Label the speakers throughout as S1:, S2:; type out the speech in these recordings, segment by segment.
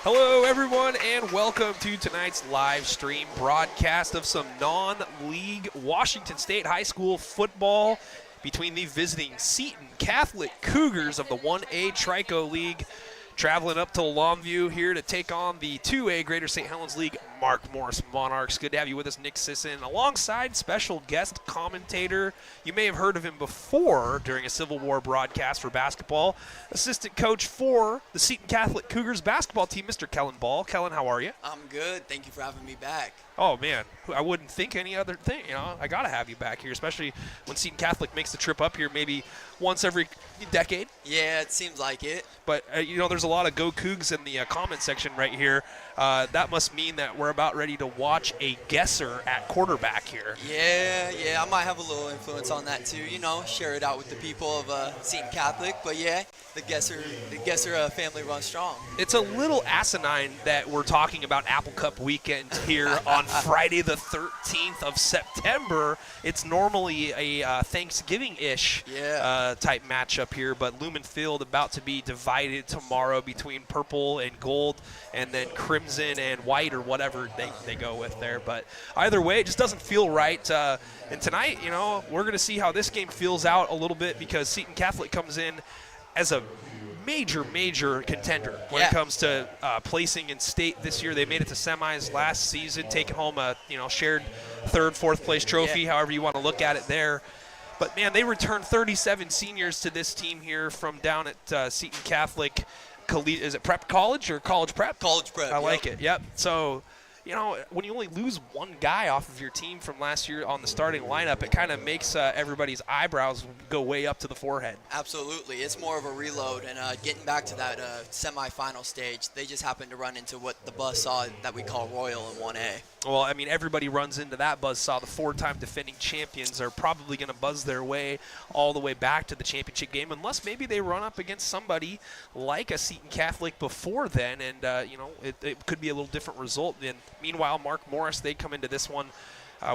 S1: Hello, everyone, and welcome to tonight's live stream broadcast of some non-league Washington State High School football between the visiting Seton Catholic Cougars of the 1A Trico League, traveling up to Longview here to take on the 2A Greater St. Helens League Mark Morris Monarchs. Good to have you with us, Nick Sisson, alongside special guest commentator. You may have heard of him before during a Civil War broadcast for basketball. Assistant coach for the Seton Catholic Cougars basketball team, Mr. Kellen Ball. Kellen, how are you?
S2: I'm good. Thank you for having me back.
S1: Oh, man, I wouldn't think any other thing. You know, I got to have you back here, especially when Seton Catholic makes the trip up here maybe once every decade.
S2: Yeah, it seems like it.
S1: But, you know, there's a lot of Go Cougs in the comment section right here. That must mean that we're about ready to watch a guesser at quarterback here.
S2: Yeah, I might have a little influence on that too. You know, share it out with the people of Seton Catholic. But yeah, the guesser family runs strong.
S1: It's a little asinine that we're talking about Apple Cup weekend here on Friday the 13th of September. It's normally a Thanksgiving-ish type matchup here, but Lumen Field about to be divided tomorrow between purple and gold and then crimson and white or whatever they go with there. But either way, it just doesn't feel right. And tonight, you know, we're going to see how this game feels out a little bit because Seton Catholic comes in as a major contender when it comes to placing in state this year. They made it to semis last season, taking home a shared third, fourth place trophy, however you want to look at it there. But man, they returned 37 seniors to this team here from down at Seton Catholic. Is it prep college or college prep?
S2: College prep.
S1: I like it. Yep. So, you know, when you only lose one guy off of your team from last year on the starting lineup, it kind of makes everybody's eyebrows go way up to the forehead.
S2: Absolutely. It's more of a reload. And getting back to that semifinal stage, they just happened to run into what the buzzsaw that we call Royal in 1A.
S1: Well, I mean, everybody runs into that buzzsaw. The four-time defending champions are probably going to buzz their way all the way back to the championship game, unless maybe they run up against somebody like a Seton Catholic before then, and, it could be a little different result. And meanwhile, Mark Morris, they come into this one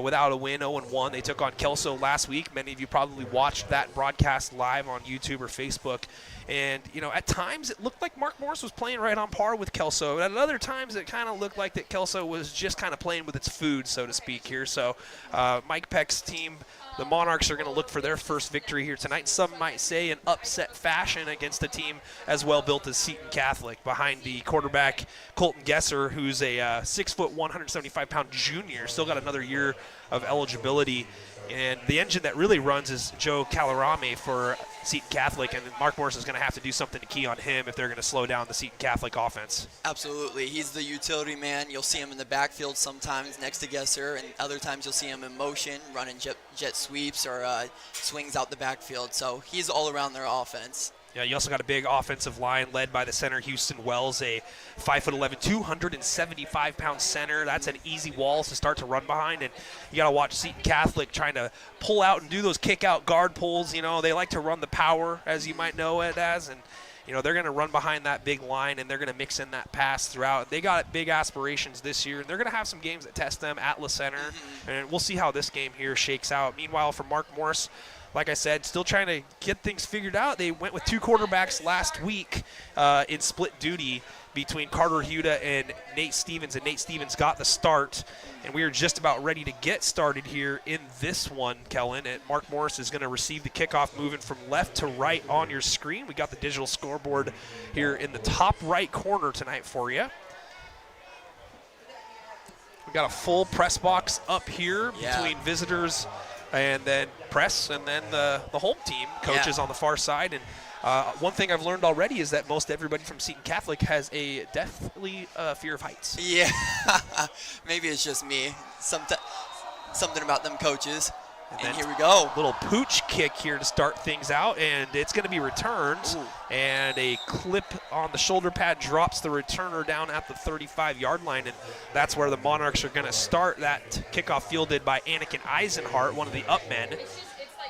S1: without a win, 0-1. They took on Kelso last week. Many of you probably watched that broadcast live on YouTube or Facebook. And, you know, at times it looked like Mark Morris was playing right on par with Kelso. And at other times it kind of looked like that Kelso was just kind of playing with its food, so to speak, here. So Mike Peck's team, the Monarchs, are going to look for their first victory here tonight. Some might say in upset fashion against a team as well built as Seton Catholic. Behind the quarterback, Colton Gesser, who's a 6', 175-pound junior, still got another year of eligibility. And the engine that really runs is Joe Calarame for Seton Catholic, and Mark Morris is going to have to do something to key on him if they're going to slow down the Seton Catholic offense.
S2: Absolutely. He's the utility man. You'll see him in the backfield sometimes next to Gesser, and other times you'll see him in motion, running jet sweeps or swings out the backfield. So he's all around their offense.
S1: Yeah, you also got a big offensive line led by the center, Houston Wells, a 5'11", 275-pound center. That's an easy wall to start to run behind. And you got to watch Seton Catholic trying to pull out and do those kick-out guard pulls. You know, they like to run the power, as you might know it as. And, you know, they're going to run behind that big line, and they're going to mix in that pass throughout. They got big aspirations this year, and they're going to have some games that test them at La Center. And we'll see how this game here shakes out. Meanwhile, for Mark Morris, like I said, still trying to get things figured out. They went with two quarterbacks last week in split duty between Carter Huda and Nate Stevens, and Nate Stevens got the start. And we are just about ready to get started here in this one, Kellen. And Mark Morris is going to receive the kickoff moving from left to right on your screen. We got the digital scoreboard here in the top right corner tonight for you. We got a full press box up here between visitors and then press, and then the home team coaches on the far side. And one thing I've learned already is that most everybody from Seton Catholic has a deathly fear of heights.
S2: Yeah, maybe it's just me. Something about them coaches. And here we go.
S1: Little pooch kick here to start things out, and it's going to be returned. Ooh. And a clip on the shoulder pad drops the returner down at the 35-yard line, and that's where the Monarchs are going to start. That kickoff fielded by Anakin Eisenhart, one of the upmen.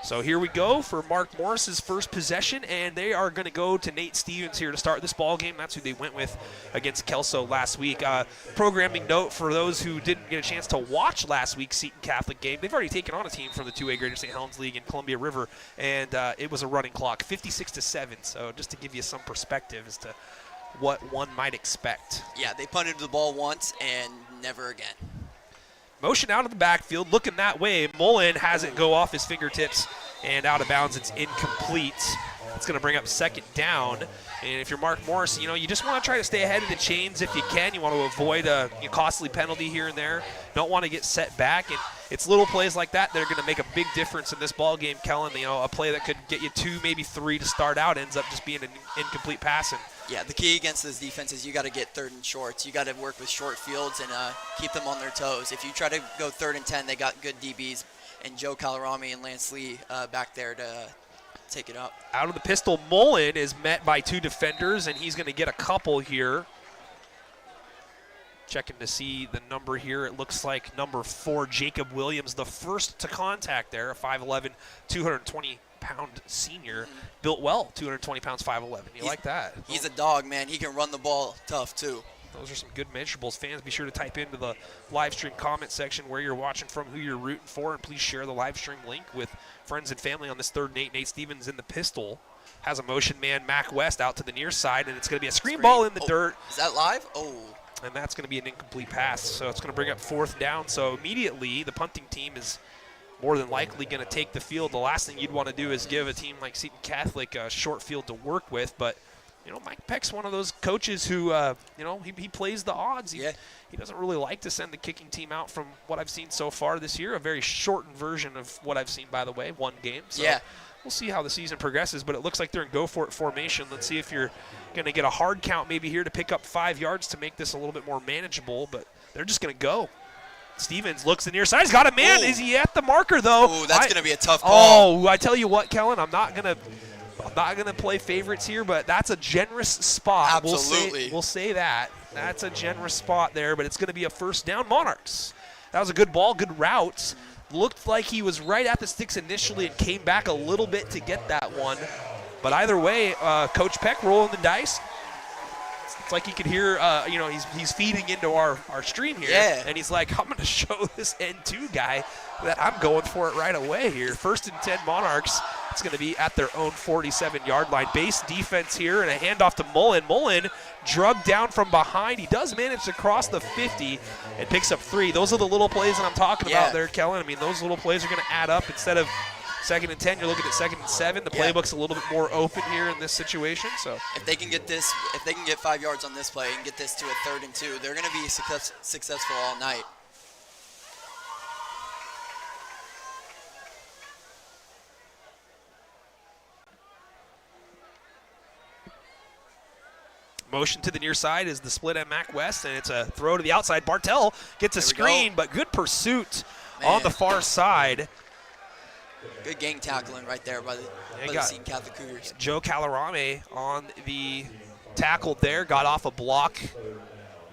S1: So here we go for Mark Morris's first possession, and they are going to go to Nate Stevens here to start this ball game. That's who they went with against Kelso last week. Programming note for those who didn't get a chance to watch last week's Seton Catholic game, they've already taken on a team from the 2A Greater St. Helens League in Columbia River, and it was a running clock, 56-7. So just to give you some perspective as to what one might expect.
S2: Yeah, they punted the ball once and never again.
S1: Motion out of the backfield, looking that way. Mullen has it go off his fingertips and out of bounds. It's incomplete. It's going to bring up second down. And if you're Mark Morris, you just want to try to stay ahead of the chains if you can. You want to avoid a costly penalty here and there. Don't want to get set back. And it's little plays like that that are going to make a big difference in this ball game, Kellen. A play that could get you 2, maybe 3 to start out ends up just being an incomplete pass. And
S2: yeah, the key against this defense is you got to get 3rd and shorts. You got to work with short fields and keep them on their toes. If you try to go 3rd and 10, they got good DBs, and Joe Calarami and Lance Lee back there to take it up.
S1: Out of the pistol, Mullen is met by 2 defenders, and he's going to get a couple here. Checking to see the number here. It looks like number 4, Jacob Williams, the first to contact there, a 5'11", 220-pound senior. Built well, 220 pounds, 5'11". You like that?
S2: He's a dog, man. He can run the ball tough, too.
S1: Those are some good measurables. Fans, be sure to type into the live stream comment section where you're watching from, who you're rooting for, and please share the live stream link with friends and family on this 3rd and 8. Nate Stevens in the pistol. Has a motion man, Mac West, out to the near side, and it's going to be a screen ball in the dirt.
S2: Is that live? Oh.
S1: And that's going to be an incomplete pass. So it's going to bring up 4th down. So immediately the punting team is more than likely going to take the field. The last thing you'd want to do is give a team like Seton Catholic a short field to work with, but Mike Peck's one of those coaches who, he plays the odds. He doesn't really like to send the kicking team out from what I've seen so far this year. A very shortened version of what I've seen, by the way, 1 game. So we'll see how the season progresses, but it looks like they're in go-for-it formation. Let's see if you're going to get a hard count maybe here to pick up 5 yards to make this a little bit more manageable, but they're just going to go. Stevens looks the near side. He's got a man. Ooh. Is he at the marker, though?
S2: Oh, that's going to be a tough call.
S1: Oh, I tell you what, Kellen, I'm not going to play favorites here, but that's a generous spot.
S2: Absolutely.
S1: We'll say that. That's a generous spot there, but it's going to be a 1st down, Monarchs. That was a good ball, good route. Looked like he was right at the sticks initially and came back a little bit to get that one. But either way, Coach Peck rolling the dice. It's like he could hear, he's feeding into our stream here.
S2: Yeah.
S1: And he's like, I'm going to show this N2 guy that I'm going for it right away here. 1st and 10 Monarchs. It's going to be at their own 47-yard line. Base defense here and a handoff to Mullen. Mullen drugged down from behind. He does manage to cross the 50 and picks up 3. Those are the little plays that I'm talking about there, Kellen. I mean, those little plays are going to add up. Instead of 2nd and 10, you're looking at 2nd and 7. The playbook's a little bit more open here in this situation. So
S2: if they can get 5 yards on this play and get this to a 3rd and 2, they're going to be successful all night.
S1: Motion to the near side is the split at Mac West, and it's a throw to the outside. Bartell gets a screen, but good pursuit on the far side.
S2: Good gang tackling right there by the Seton Catholic Cougars.
S1: Joe Calarame on the tackle there, got off a block,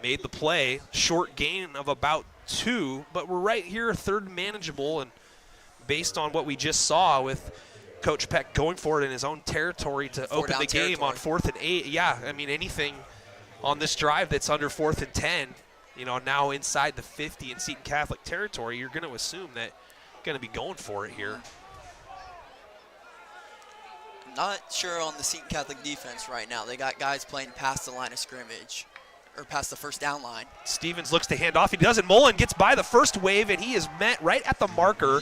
S1: made the play. Short gain of about 2, but we're right here, 3rd manageable, and based on what we just saw with Coach Peck going for it in his own territory to open the game on 4th and 8. Yeah, I mean, anything on this drive that's under 4th and 10, now inside the 50 in Seton Catholic territory, you're going to assume that you're going to be going for it here.
S2: Not sure on the Seton Catholic defense right now. They got guys playing past the line of scrimmage or past the 1st down line. Stevens
S1: looks to hand off. He doesn't. Mullen gets by the first wave, and he is met right at the marker.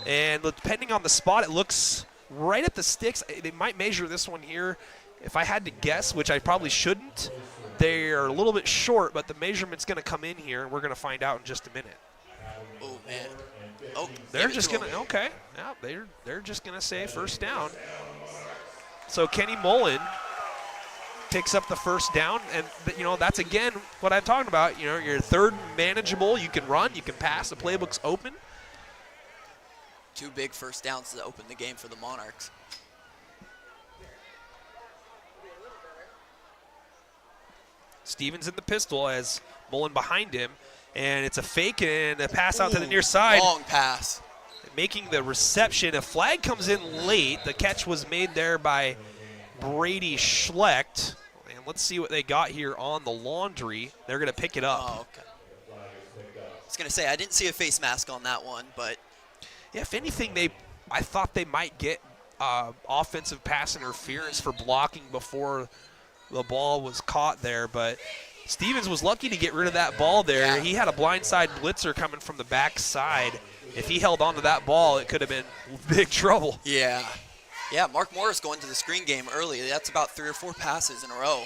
S1: And depending on the spot, it looks right at the sticks. They might measure this one here. If I had to guess, which I probably shouldn't, they're a little bit short, but the measurement's going to come in here, and we're going to find out in just a minute.
S2: Oh, man. Oh,
S1: they're just going to, okay. Yeah, they're just going to say 1st down. So Kenny Mullen picks up the 1st down, and that's again what I'm talking about. You're 3rd manageable. You can run, you can pass. The playbook's open.
S2: 2 big 1st downs to open the game for the Monarchs.
S1: Stevens in the pistol as Mullen behind him, and it's a fake and a pass out to the near side.
S2: Long pass.
S1: Making the reception. A flag comes in late. The catch was made there by Brady Schlecht. And let's see what they got here on the laundry. They're going to pick it up.
S2: Oh, okay. I was going to say, I didn't see a face mask on that one, but
S1: yeah, if anything, I thought they might get offensive pass interference for blocking before the ball was caught there, but Stevens was lucky to get rid of that ball there.
S2: Yeah.
S1: He had a blindside blitzer coming from the backside. If he held on to that ball, it could have been big trouble.
S2: Yeah. Yeah, Mark Morris going to the screen game early. That's about 3 or 4 passes in a row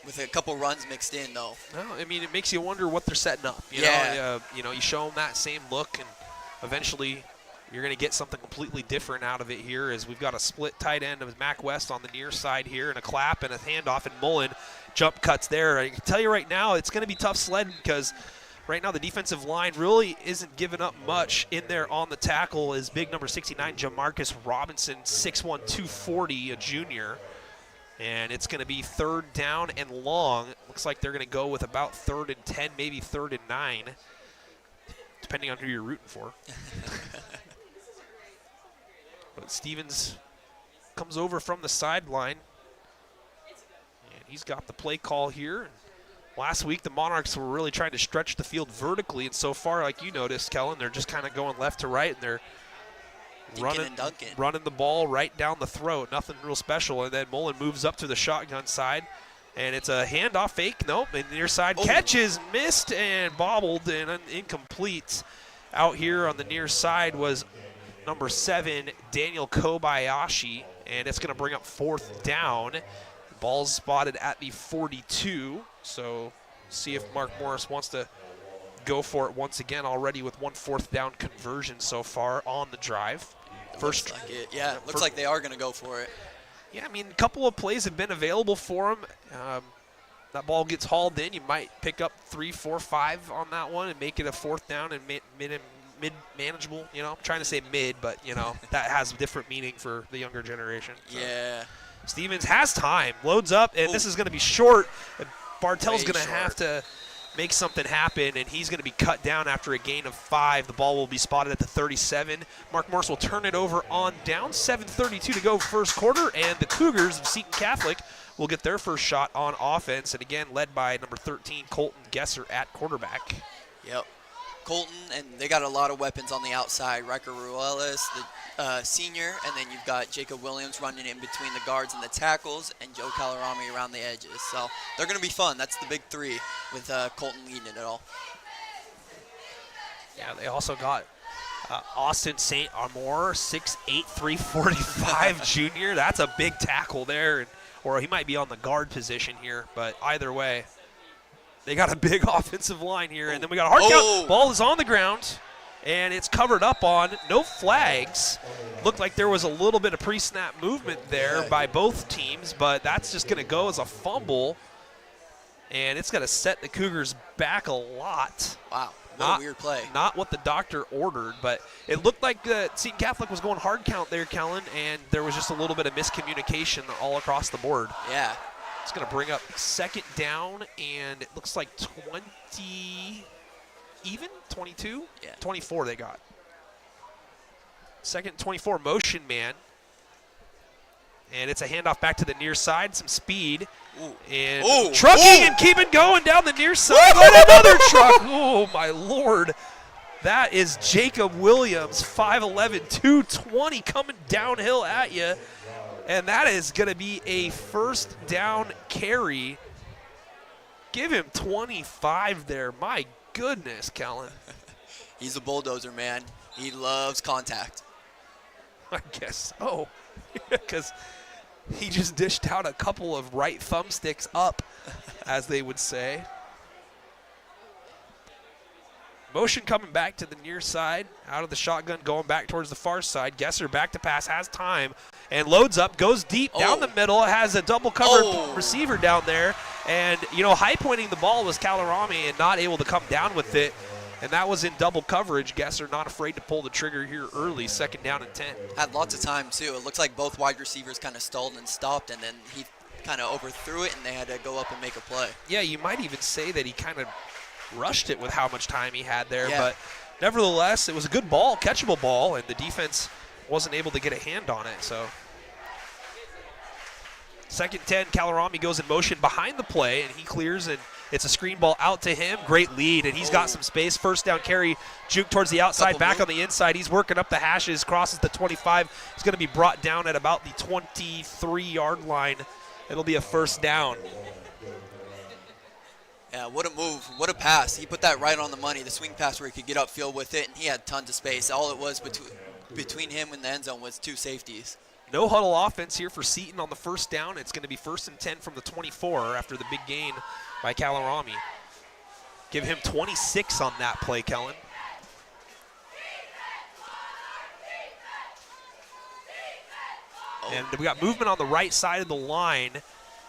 S2: with a couple runs mixed in, though.
S1: Well, I mean, it makes you wonder what they're setting up. You know, you show them that same look, and eventually you're going to get something completely different out of it here, as we've got a split tight end of Mac West on the near side here, and a clap and a handoff, and Mullen jump cuts there. I can tell you right now, it's going to be tough sledding, because right now the defensive line really isn't giving up much. In there on the tackle is big number 69, Jamarcus Robinson, 6'1", 240, a junior. And it's going to be 3rd down and long. Looks like they're going to go with about 3rd and 10, maybe 3rd and 9, depending on who you're rooting for. But Stevens comes over from the sideline, and he's got the play call here. Last week, the Monarchs were really trying to stretch the field vertically, and so far, like you noticed, Kellen, they're just kind of going left to right, and they're running the ball right down the throat. Nothing real special. And then Mullen moves up to the shotgun side, and it's a handoff fake. Nope, and near side catches, missed and bobbled and incomplete. Out here on the near side was number 7, Daniel Kobayashi, and it's going to bring up 4th down. Ball's spotted at the 42, so see if Mark Morris wants to go for it once again, already with 1 4th down conversion so far on the drive.
S2: Looks like it. Yeah, it looks like they are going to go for it.
S1: Yeah, I mean, a couple of plays have been available for him. That ball gets hauled in. You might pick up 3, 4, 5 on that one and make it a 4th down and mid manageable. You know, I'm trying to say mid, but, you know, that has a different meaning for the younger generation. So.
S2: Yeah.
S1: Stevens has time, loads up, and this is going to be short. Bartell's going to have to make something happen, and he's going to be cut down after a gain of 5. The ball will be spotted at the 37. Mark Morris will turn it over on down. 7:32 to go first quarter, and the Cougars of Seton Catholic will get their first shot on offense, and again led by number 13, Colton Gesser at quarterback.
S2: Yep. Colton, and they got a lot of weapons on the outside. Riker Ruelas, the senior, and then you've got Jacob Williams running in between the guards and the tackles, and Joe Calarami around the edges. So they're going to be fun. That's the big 3 with Colton leading it all.
S1: Yeah, they also got Austin St. Amour, 6'8", 345 junior. That's a big tackle there, or he might be on the guard position here, but either way, they got a big offensive line here. And then we got a hard count. Ball is on the ground, and it's covered up on. No flags. Looked like there was a little bit of pre-snap movement there by both teams, but that's just going to go as a fumble, and it's going to set the Cougars back a lot.
S2: Wow, what a weird play.
S1: Not what the doctor ordered, but it looked like Seton Catholic was going hard count there, Kellen, and there was just a little bit of miscommunication all across the board.
S2: Yeah.
S1: It's going to bring up 2nd down, and it looks like 20, even 22?
S2: Yeah.
S1: 24 they got. 2nd 24, motion man. And it's a handoff back to the near side, some speed. And trucking and keeping going down the near side. And another truck. Oh, my Lord. That is Jacob Williams, 5'11", 220, coming downhill at you. And that is going to be a 1st down carry. Give him 25 there. My goodness, Kellen.
S2: He's a bulldozer, man. He loves contact.
S1: I guess so. Because he just dished out a couple of right thumbsticks up, as they would say. Motion coming back to the near side, out of the shotgun, going back towards the far side. Gesser back to pass, has time, and loads up, goes deep down the middle, has a double-covered receiver down there. And, you know, high-pointing the ball was Calarami and not able to come down with it. And that was in double coverage. Gesser not afraid to pull the trigger here early, 2nd down and 10.
S2: Had lots of time, too. It looked like both wide receivers kind of stalled and stopped, and then he kind of overthrew it, and they had to go up and make a play.
S1: Yeah, you might even say that he kind of rushed it with how much time he had there. Yeah. But nevertheless, it was a good ball, catchable ball, and the defense wasn't able to get a hand on it. So 2nd 10, Calarami goes in motion behind the play, and he clears, and it's a screen ball out to him. Great lead, and he's got some space. 1st down carry, juke towards the outside, back on the inside. He's working up the hashes, crosses the 25. He's going to be brought down at about the 23-yard line It'll be a first down.
S2: Yeah, what a move, what a pass. He put that right on the money, the swing pass where he could get upfield with it, and he had tons of space. All it was between him and the end zone was 2 safeties.
S1: No huddle offense here for Seton on the first down. It's going to be 1st and 10 from the 24 after the big gain by Kalarami. Give him 26 on that play, Kellen. And we got movement on the right side of the line.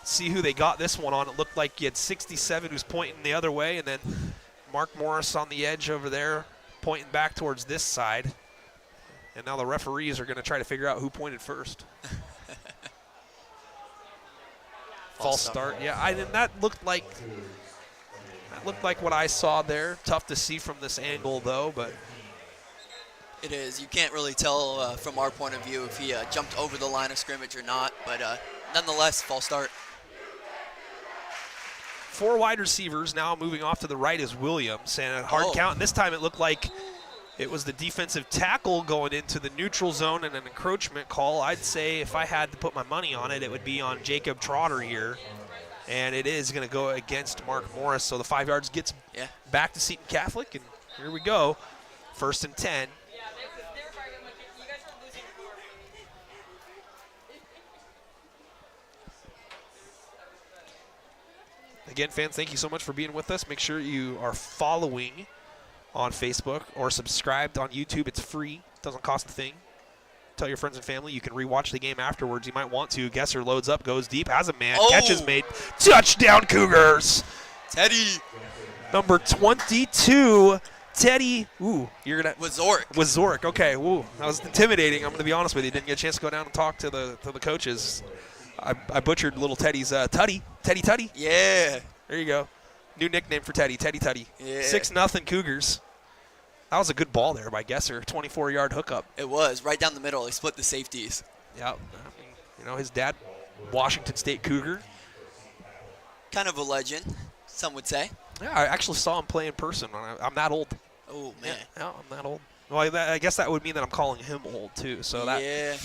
S1: See who they got this one on. It looked like you had 67 who's pointing the other way, and then Mark Morris on the edge over there pointing back towards this side. And now the referees are going to try to figure out who pointed first. False start. Yeah, that looked like what I saw there. Tough to see from this angle, though, but
S2: it is. You can't really tell from our point of view if he jumped over the line of scrimmage or not, but nonetheless, false start.
S1: 4 wide receivers. Now moving off to the right is Williams, and a hard count. And this time it looked like it was the defensive tackle going into the neutral zone and an encroachment call. I'd say if I had to put my money on it, it would be on Jacob Trotter here. And it is going to go against Mark Morris. So the 5 yards gets back to Seton Catholic, and here we go. 1st and 10. Again, fans, thank you so much for being with us. Make sure you are following on Facebook or subscribed on YouTube. It's free. Doesn't cost a thing. Tell your friends and family. You can rewatch the game afterwards. You might want to. Guesser loads up, goes deep, has a man. Catch is made. Touchdown, Cougars.
S2: Teddy.
S1: Number 22, Teddy. Ooh, you're going to.
S2: Wazorek.
S1: Okay, ooh, that was intimidating. I'm going to be honest with you. Didn't get a chance to go down and talk to the coaches. I butchered little Teddy's Teddy.
S2: Yeah.
S1: There you go. New nickname for Teddy, Teddy.
S2: Yeah.
S1: 6-0 Cougars. That was a good ball there by Guesser. 24-yard hookup.
S2: It was right down the middle. He split the safeties.
S1: Yeah. His dad, Washington State Cougar.
S2: Kind of a legend, some would say.
S1: Yeah, I actually saw him play in person. I'm that old.
S2: Oh, man.
S1: Yeah, I'm that old. Well, I guess that would mean that I'm calling him old, too. So that.
S2: Yeah.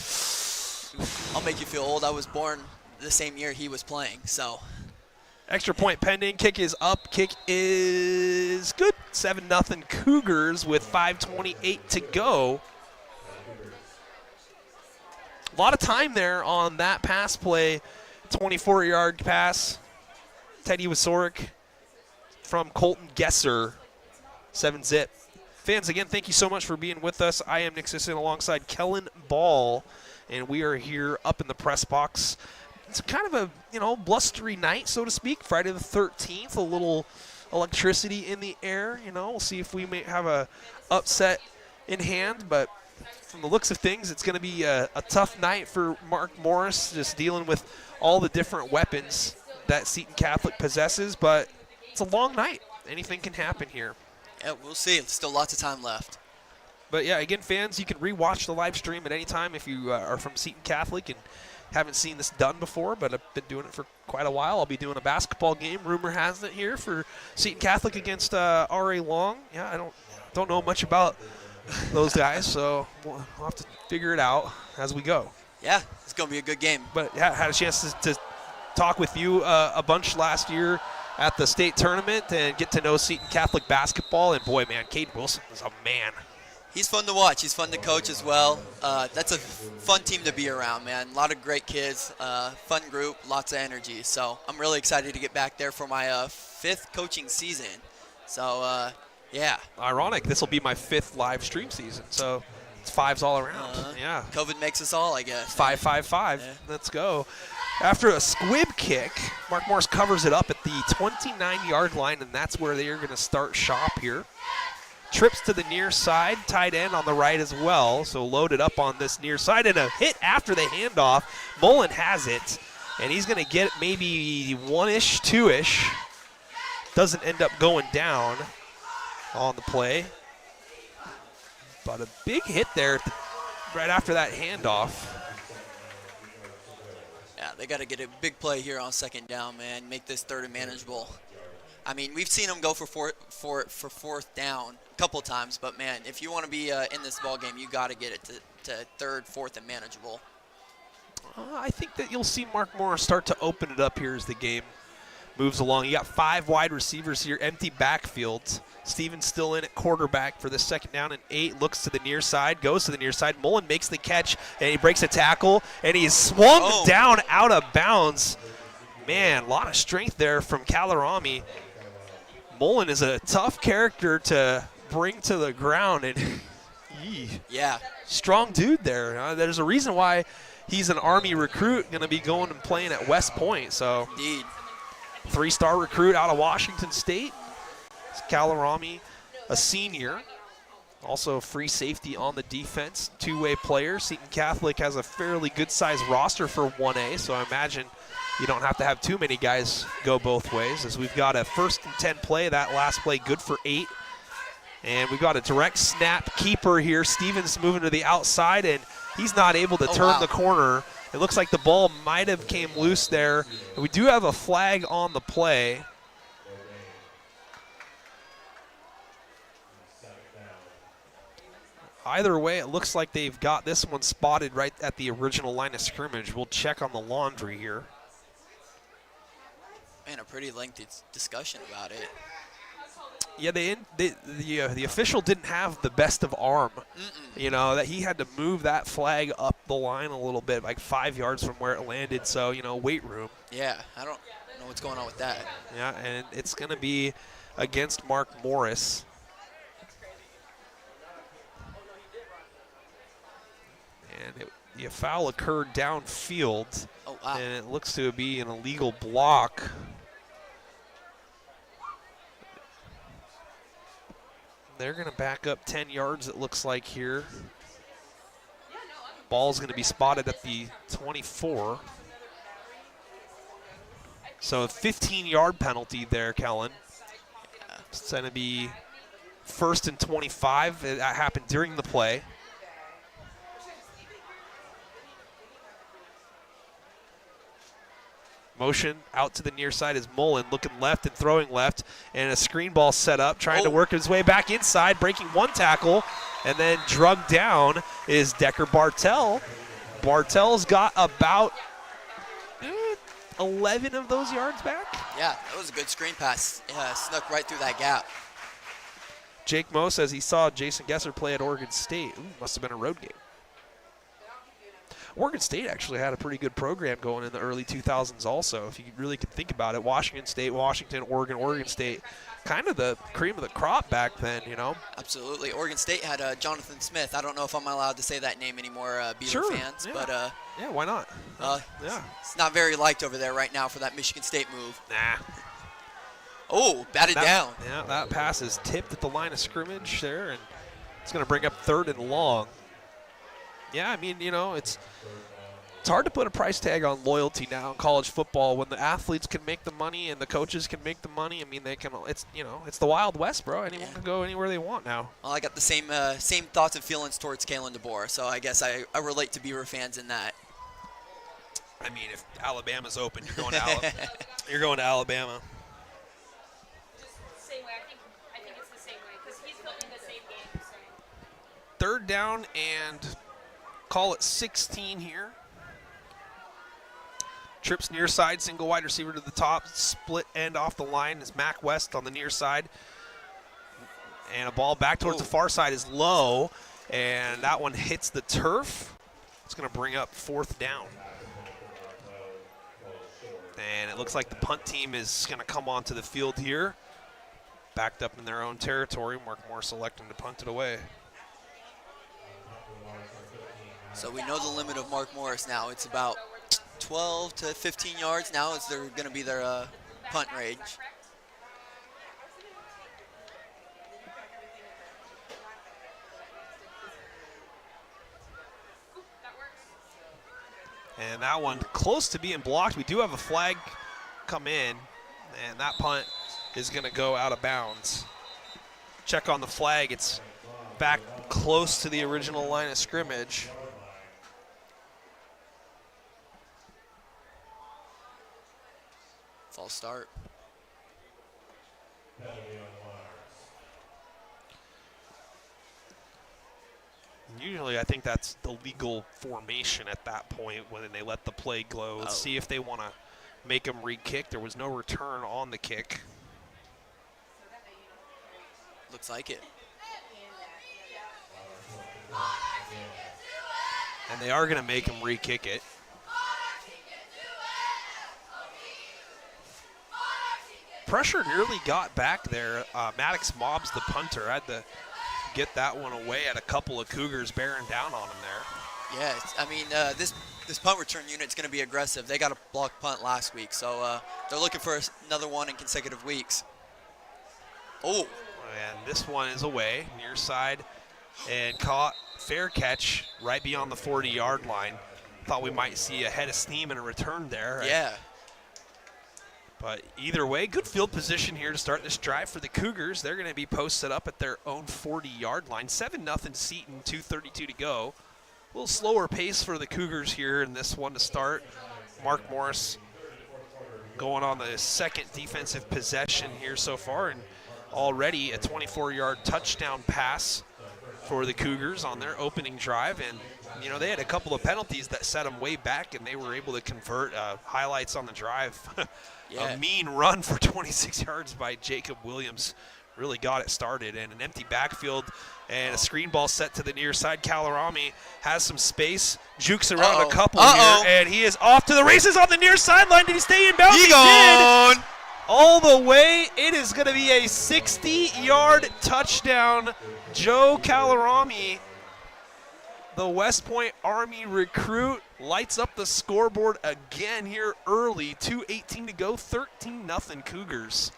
S2: I'll make you feel old. I was born the same year he was playing, so.
S1: Extra point pending. Kick is up. Kick is good. 7-0 Cougars with 5:28 to go. A lot of time there on that pass play. 24-yard pass. Teddy Wazorek from Colton Guesser. 7-zip. Fans, again, thank you so much for being with us. I am Nick Sisson alongside Kellen Ball, and we are here up in the press box. It's kind of a, blustery night, so to speak. Friday the 13th, a little electricity in the air. We'll see if we may have a upset in hand, but from the looks of things, it's going to be a tough night for Mark Morris, just dealing with all the different weapons that Seton Catholic possesses, but it's a long night. Anything can happen here.
S2: Yeah, we'll see. There's still lots of time left.
S1: But, yeah, again, fans, you can rewatch the live stream at any time if you are from Seton Catholic and haven't seen this done before, but I've been doing it for quite a while. I'll be doing a basketball game, rumor has it, here for Seton Catholic against R.A. Long. Yeah, I don't know much about those guys, so we'll have to figure it out as we go.
S2: Yeah, it's going to be a good game.
S1: But, yeah, I had a chance to talk with you a bunch last year at the state tournament and get to know Seton Catholic basketball. And, boy, man, Caden Wilson is a man.
S2: He's fun to watch. He's fun to coach as well. That's a fun team to be around, man. A lot of great kids, fun group, lots of energy. So I'm really excited to get back there for my 5th coaching season. So, yeah.
S1: Ironic. This will be my 5th live stream season. So it's 5s all around. Yeah.
S2: COVID makes us all, I guess.
S1: 5-5-5.
S2: Yeah.
S1: Let's go. After a squib kick, Mark Morris covers it up at the 29-yard line, and that's where they are going to start shop here. Trips to the near side, tight end on the right as well, so loaded up on this near side, and a hit after the handoff. Mullen has it, and he's going to get maybe 1-ish, 2-ish. Doesn't end up going down on the play. But a big hit there right after that handoff.
S2: Yeah, they got to get a big play here on 2nd down, man. Make this 3rd and manageable. I mean, we've seen them go for 4th down a couple times, but, man, if you want to be in this ball game, you got to get it to 3rd, 4th, and manageable.
S1: I think that you'll see Mark Morris start to open it up here as the game moves along. You got 5 wide receivers here, empty backfields. Stevens still in at quarterback for the 2nd down and 8. Looks to the near side, goes to the near side. Mullen makes the catch, and he breaks a tackle, and he's swung down out of bounds. Man, a lot of strength there from Kalarami. Mullen is a tough character to bring to the ground, and
S2: yeah,
S1: strong dude there. There's a reason why he's an Army recruit, going to be going and playing at West Point. So,
S2: indeed.
S1: 3-star recruit out of Washington State. It's Kalarami, a senior. Also free safety on the defense, 2-way player. Seton Catholic has a fairly good-sized roster for 1A, so I imagine you don't have to have too many guys go both ways, as we've got a 1st and 10 play. That last play good for 8. And we've got a direct snap keeper here. Stevens moving to the outside, and he's not able to turn the corner. It looks like the ball might have came loose there. And we do have a flag on the play. Either way, it looks like they've got this one spotted right at the original line of scrimmage. We'll check on the laundry here.
S2: Man, a pretty lengthy discussion about it.
S1: Yeah, the official didn't have the best of arm. You know, that he had to move that flag up the line a little bit, like 5 yards from where it landed. So, you know, weight room.
S2: Yeah, I don't know what's going on with that.
S1: Yeah, and it's going to be against Mark Morris. And the foul occurred downfield.
S2: Oh, wow.
S1: And it looks to be an illegal block. They're going to back up 10 yards, it looks like here. Ball's going to be spotted at the 24. So a 15-yard penalty there, Kellen. It's going to be 1st and 25. That happened during the play. Motion out to the near side is Mullen, looking left and throwing left, and a screen ball set up, trying to work his way back inside, breaking one tackle, and then drugged down is Decker Bartell. Bartell's got about 11 of those yards back.
S2: Yeah, that was a good screen pass. Snuck right through that gap.
S1: Jake Moe says he saw Jason Gesser play at Oregon State. Must have been a road game. Oregon State actually had a pretty good program going in the early 2000s also, if you really could think about it. Washington State, Washington, Oregon State, kind of the cream of the crop back then, you know?
S2: Absolutely. Oregon State had Jonathan Smith. I don't know if I'm allowed to say that name anymore, Beaver fans.
S1: Yeah.
S2: But
S1: yeah, why not? Yeah.
S2: It's not very liked over there right now for that Michigan State move.
S1: Nah.
S2: Oh, batted down.
S1: Yeah, that pass is tipped at the line of scrimmage there, and it's going to bring up 3rd and long. Yeah, I mean, you know, it's hard to put a price tag on loyalty now in college football when the athletes can make the money and the coaches can make the money. I mean, they can. It's, you know, it's the Wild West, bro. Anyone can go anywhere they want now.
S2: Well, I got the same thoughts and feelings towards Kalen DeBoer, so I guess I relate to Beaver fans in that.
S1: I mean, if Alabama's open, you're going to Alabama. You're going to Alabama.
S3: Same way. I think it's the same way because he's filming the same game. So.
S1: 3rd down and call it 16 here. Trips near side, single wide receiver to the top, split end off the line is Mac West on the near side. And a ball back towards the far side is low, and that one hits the turf. It's going to bring up 4th down. And it looks like the punt team is going to come onto the field here. Backed up in their own territory. Mark Morris electing to punt it away.
S2: So we know the limit of Mark Morris now. It's about 12 to 15 yards now. Is they're going to be their punt range.
S1: And that one close to being blocked. We do have a flag come in, and that punt is going to go out of bounds. Check on the flag. It's back close to the original line of scrimmage.
S2: False start.
S1: Usually, I think that's the legal formation at that point when they let the play go. Let's see if they want to make him re-kick. There was no return on the kick.
S2: Looks like it.
S1: And they are going to make him re-kick it. Pressure nearly got back there. Maddox Mobbs, the punter, had to get that one away at a couple of Cougars bearing down on him there.
S2: Yeah, I mean, this punt return unit's going to be aggressive. They got a blocked punt last week, so they're looking for another one in consecutive weeks. Oh.
S1: And this one is away, near side, and caught. Fair catch right beyond the 40-yard line. Thought we might see a head of steam and a return there. Right?
S2: Yeah.
S1: But either way, good field position here to start this drive for the Cougars. They're going to be posted up at their own 40-yard line. 7-0 Seton, 2:32 to go. A little slower pace for the Cougars here in this one to start. Mark Morris going on the second defensive possession here so far, and already a 24-yard touchdown pass for the Cougars on their opening drive. And, you know, they had a couple of penalties that set them way back, and they were able to convert. Highlights on the drive.
S2: Yeah.
S1: A mean run for 26 yards by Jacob Williams really got it started. And an empty backfield and a screen ball set to the near side. Kalarami has some space, jukes around a couple here, and he is off to the races on the near sideline. Did he stay in bounds? He did. All the way. It is going to be a 60-yard touchdown. Joe Kalarami, the West Point Army recruit, lights up the scoreboard again here early. 2:18 to go, 13-0 Cougars.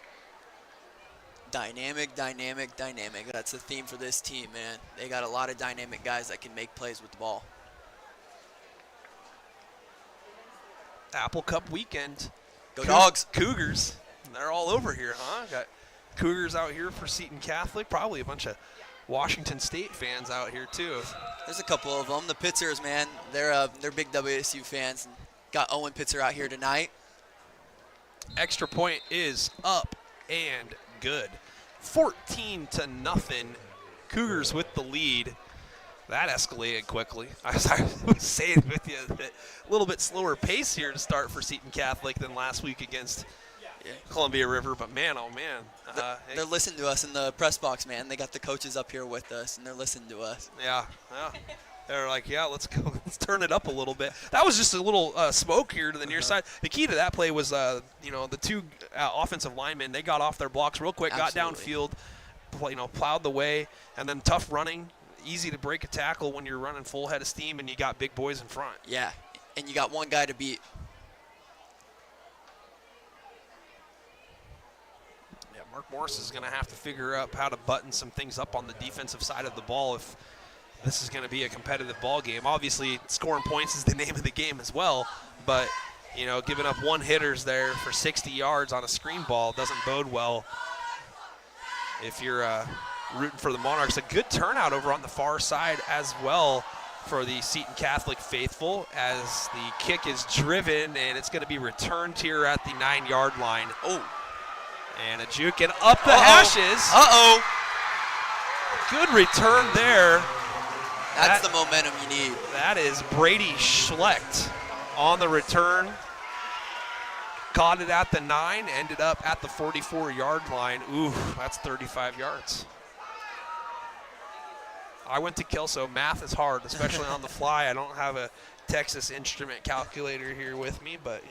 S2: Dynamic, dynamic, dynamic. That's the theme for this team, man. They got a lot of dynamic guys that can make plays with the ball.
S1: Apple Cup weekend.
S2: Go Dogs.
S1: Cougars. They're all over here, huh? Got Cougars out here for Seton Catholic. Probably a bunch of Washington State fans out here too.
S2: There's a couple of them. The Pitzers, man, they're big WSU fans. Got Owen Pitzer out here tonight.
S1: Extra point is up and good. 14-0. Cougars with the lead. That escalated quickly. I was saying with you that a little bit slower pace here to start for Seton Catholic than last week against Columbia River, but man, oh man.
S2: They're listening to us in the press box, man. They got the coaches up here with us, and they're listening to us.
S1: Yeah. They're like, yeah, let's go. Let's turn it up a little bit. That was just a little smoke here to the near side. The key to that play was, the two offensive linemen. They got off their blocks real quick, got downfield, plowed the way, and then tough running. Easy to break a tackle when you're running full head of steam and you got big boys in front.
S2: Yeah, and you got one guy to beat.
S1: Yeah, Mark Morris is going to have to figure out how to button some things up on the defensive side of the ball if this is going to be a competitive ball game. Obviously, scoring points is the name of the game as well, but giving up one hitters there for 60 yards on a screen ball doesn't bode well if you're rooting for the Monarchs. A good turnout over on the far side as well for the Seton Catholic faithful as the kick is driven, and it's going to be returned here at the 9-yard line. Oh, and a juke and up the hashes. Good return there.
S2: That's the momentum you need.
S1: That is Brady Schlecht on the return. Caught it at the 9, ended up at the 44-yard line. Ooh, that's 35 yards. I went to Kelso. Math is hard, especially on the fly. I don't have a Texas Instrument calculator here with me, but,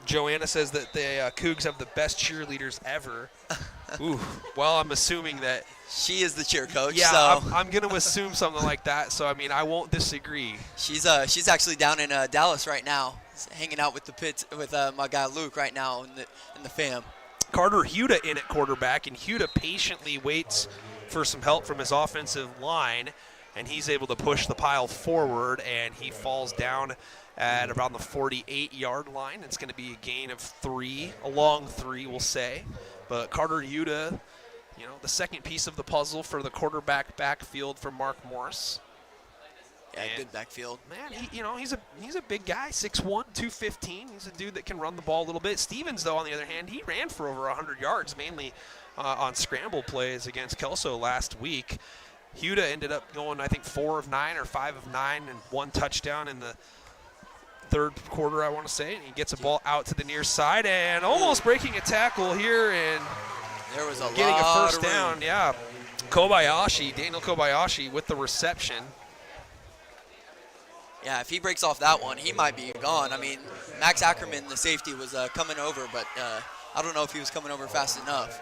S1: Joanna says that the Cougs have the best cheerleaders ever. Ooh, well, I'm assuming that.
S2: She is the cheer coach.
S1: Yeah,
S2: so.
S1: I'm going to assume something like that, so, I won't disagree.
S2: She's actually down in Dallas right now, hanging out with my guy Luke right now in the fam.
S1: Carter Huda in at quarterback, and Huda patiently waits for some help from his offensive line, and he's able to push the pile forward, and he falls down at around the 48-yard line. It's going to be a gain of 3, a long 3, we'll say. But Carter Huda, the second piece of the puzzle for the quarterback backfield for Mark Morris.
S2: Yeah, good backfield.
S1: Man, he's a big guy, 6'1", 215. He's a dude that can run the ball a little bit. Stevens, though, on the other hand, he ran for over 100 yards, mainly on scramble plays against Kelso last week. Huda ended up going, I think, 4 of 9 or 5 of 9 and 1 touchdown in the third quarter, I want to say. And he gets a ball out to the near side and almost breaking a tackle here and
S2: there was a
S1: getting a
S2: lot
S1: first
S2: of room.
S1: down. Yeah, Daniel Kobayashi with the reception.
S2: Yeah, if he breaks off that one, he might be gone. I mean, Max Ackerman, the safety, was coming over, but I don't know if he was coming over fast enough.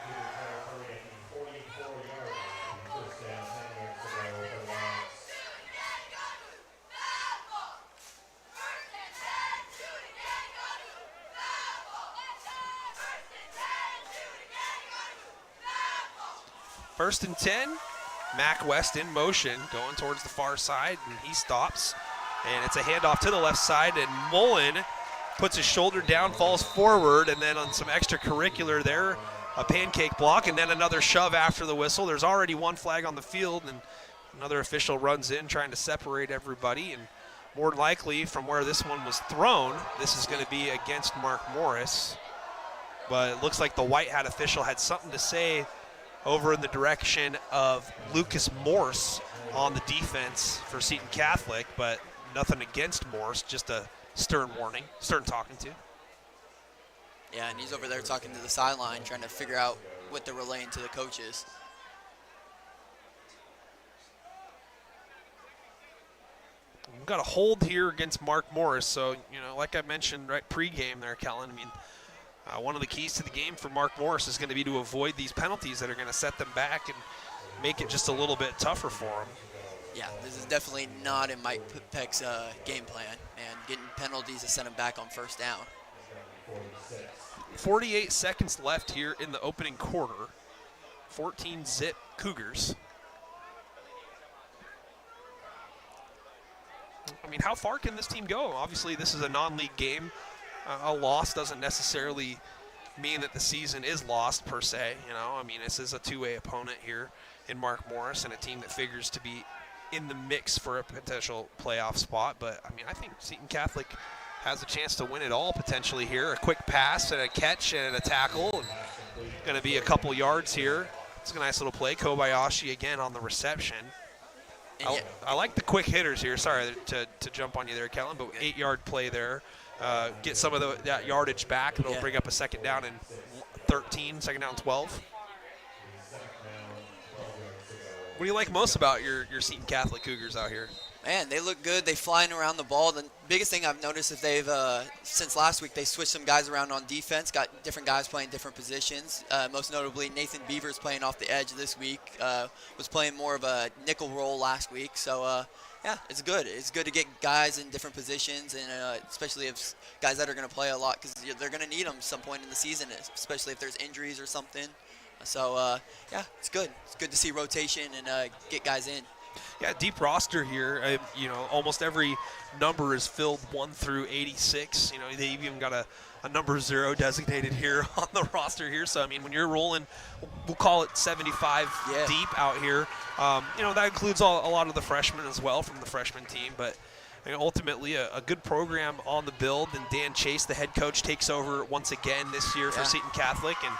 S1: First and 10, Mac West in motion, going towards the far side, and he stops. And it's a handoff to the left side, and Mullen puts his shoulder down, falls forward, and then on some extracurricular there, a pancake block, and then another shove after the whistle. There's already one flag on the field, and another official runs in trying to separate everybody. And more than likely, from where this one was thrown, this is going to be against Mark Morris. But it looks like the white hat official had something to say over in the direction of Lucas Morse on the defense for Seton Catholic, but nothing against Morse, just a stern warning, stern talking to.
S2: Yeah, and he's over there talking to the sideline, trying to figure out what they're relaying to the coaches.
S1: We've got a hold here against Mark Morris, so, you know, like I mentioned right pregame there, Kellen, I mean, one of the keys to the game for Mark Morris is going to be to avoid these penalties that are going to set them back and make it just a little bit tougher for them.
S2: Yeah, this is definitely not in Mike Peck's game plan, and getting penalties to send him back on first down.
S1: 48 seconds left here in the opening quarter. 14-zip Cougars. I mean, how far can this team go? Obviously, this is a non-league game. A loss doesn't necessarily mean that the season is lost per se. You know, I mean, this is a two-way opponent here in Mark Morris and a team that figures to be in the mix for a potential playoff spot. But, I mean, I think Seton Catholic has a chance to win it all potentially here. A quick pass and a catch and a tackle. And going to be a couple yards here. It's a nice little play. Kobayashi again on the reception. I like the quick hitters here. Sorry to jump on you there, Kellen, but 8-yard play there. Get some of that yardage back. It'll bring up a second down and 13, second down 12. What do you like most about your Seton Catholic Cougars out here?
S2: Man, they look good. They flying around the ball. The biggest thing I've noticed is they've, since last week, they switched some guys around on defense, got different guys playing different positions. Most notably, Nathan Beavers playing off the edge this week, was playing more of a nickel role last week. So, yeah, it's good. It's good to get guys in different positions, and especially if guys that are going to play a lot, because they're going to need them at some point in the season, especially if there's injuries or something. So, yeah, it's good. It's good to see rotation and get guys in.
S1: Yeah, deep roster here. You know, almost every number is filled 1 through 86. You know, they even got a number 0 designated here on the roster here. So, I mean, when you're rolling, we'll call it 75 deep out here. You know, that includes a lot of the freshmen as well from the freshman team. But you know, ultimately, a good program on the build. And Dan Chase, the head coach, takes over once again this year for Seton Catholic. And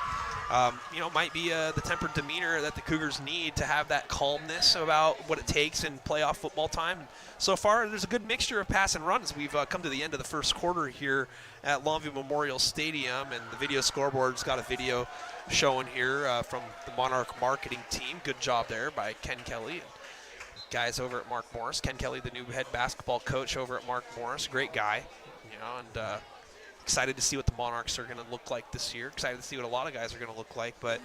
S1: you know, might be the tempered demeanor that the Cougars need to have that calmness about what it takes in playoff football time. So far, there's a good mixture of pass and run as we've come to the end of the first quarter here at Longview Memorial Stadium, and the video scoreboard's got a video showing here from the Monarch marketing team. Good job there by Ken Kelly and guys over at Mark Morris. Ken Kelly, the new head basketball coach over at Mark Morris, great guy, you know, and excited to see what the Monarchs are going to look like this year. Excited to see what a lot of guys are going to look like. But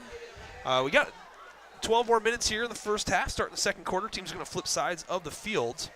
S1: we got 12 more minutes here in the first half. Starting the second quarter, teams are going to flip sides of the field.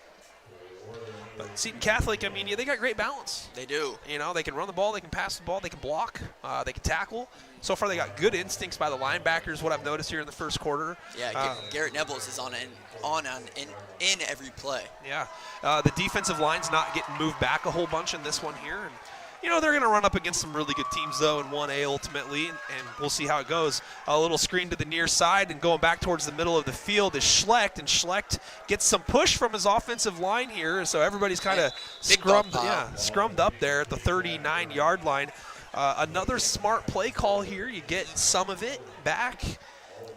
S1: But Seton Catholic, I mean, they got great balance.
S2: They do.
S1: You know, they can run the ball, they can pass the ball, they can block, they can tackle. So far, they got good instincts by the linebackers, what I've noticed here in the first quarter.
S2: Yeah, Garrett Nebels is in every play.
S1: Yeah. The defensive line's not getting moved back a whole bunch in this one here. And you know, they're going to run up against some really good teams, though, in 1A ultimately, and we'll see how it goes. A little screen to the near side, and going back towards the middle of the field is Schlecht, and Schlecht gets some push from his offensive line here, so everybody's kind of scrummed up there at the 39-yard line. Another smart play call here. You get some of it back.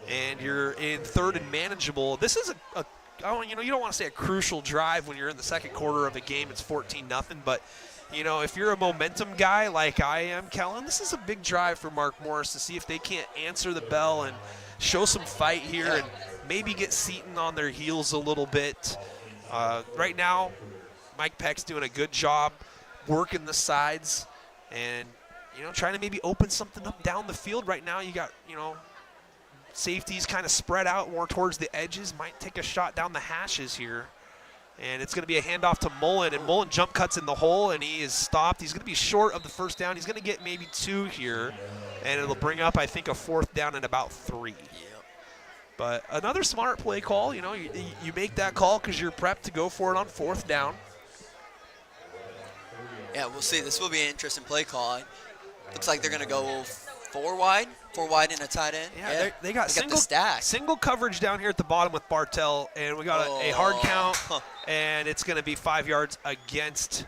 S1: and you're in third and manageable. This is you don't want to say a crucial drive when you're in the second quarter of a game. It's 14-0, but if you're a momentum guy like I am, Kellen, this is a big drive for Mark Morris to see if they can't answer the bell and show some fight here and maybe get Seton on their heels a little bit. Right now, Mike Peck's doing a good job working the sides and, trying to maybe open something up down the field. Right now you got, safeties kind of spread out more towards the edges. Might take a shot down the hashes here. And it's going to be a handoff to Mullen, and Mullen jump cuts in the hole, and he is stopped. He's going to be short of the first down. He's going to get maybe 2 here, and it'll bring up, I think, a 4th down and about 3. Yep. But another smart play call. You make that call because you're prepped to go for it on 4th down.
S2: Yeah, we'll see. This will be an interesting play call. Looks like they're going to go 4 wide and a tight end.
S1: Yeah, they got
S2: the stack.
S1: Single coverage down here at the bottom with Bartel, and we got a hard count, and it's going to be 5 yards against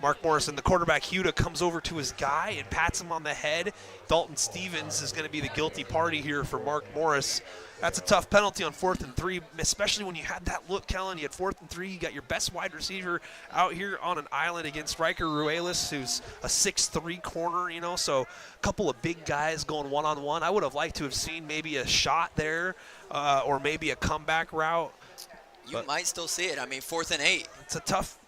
S1: Mark Morris. And the quarterback, Huda, comes over to his guy and pats him on the head. Dalton Stevens is going to be the guilty party here for Mark Morris. That's a tough penalty on 4th and 3, especially when you had that look, Kellen. You had 4th and 3. You got your best wide receiver out here on an island against Riker Ruelas, who's a 6'3 corner, so a couple of big guys going one-on-one. I would have liked to have seen maybe a shot there or maybe a comeback route.
S2: You might still see it. 4th and 8.
S1: It's a tough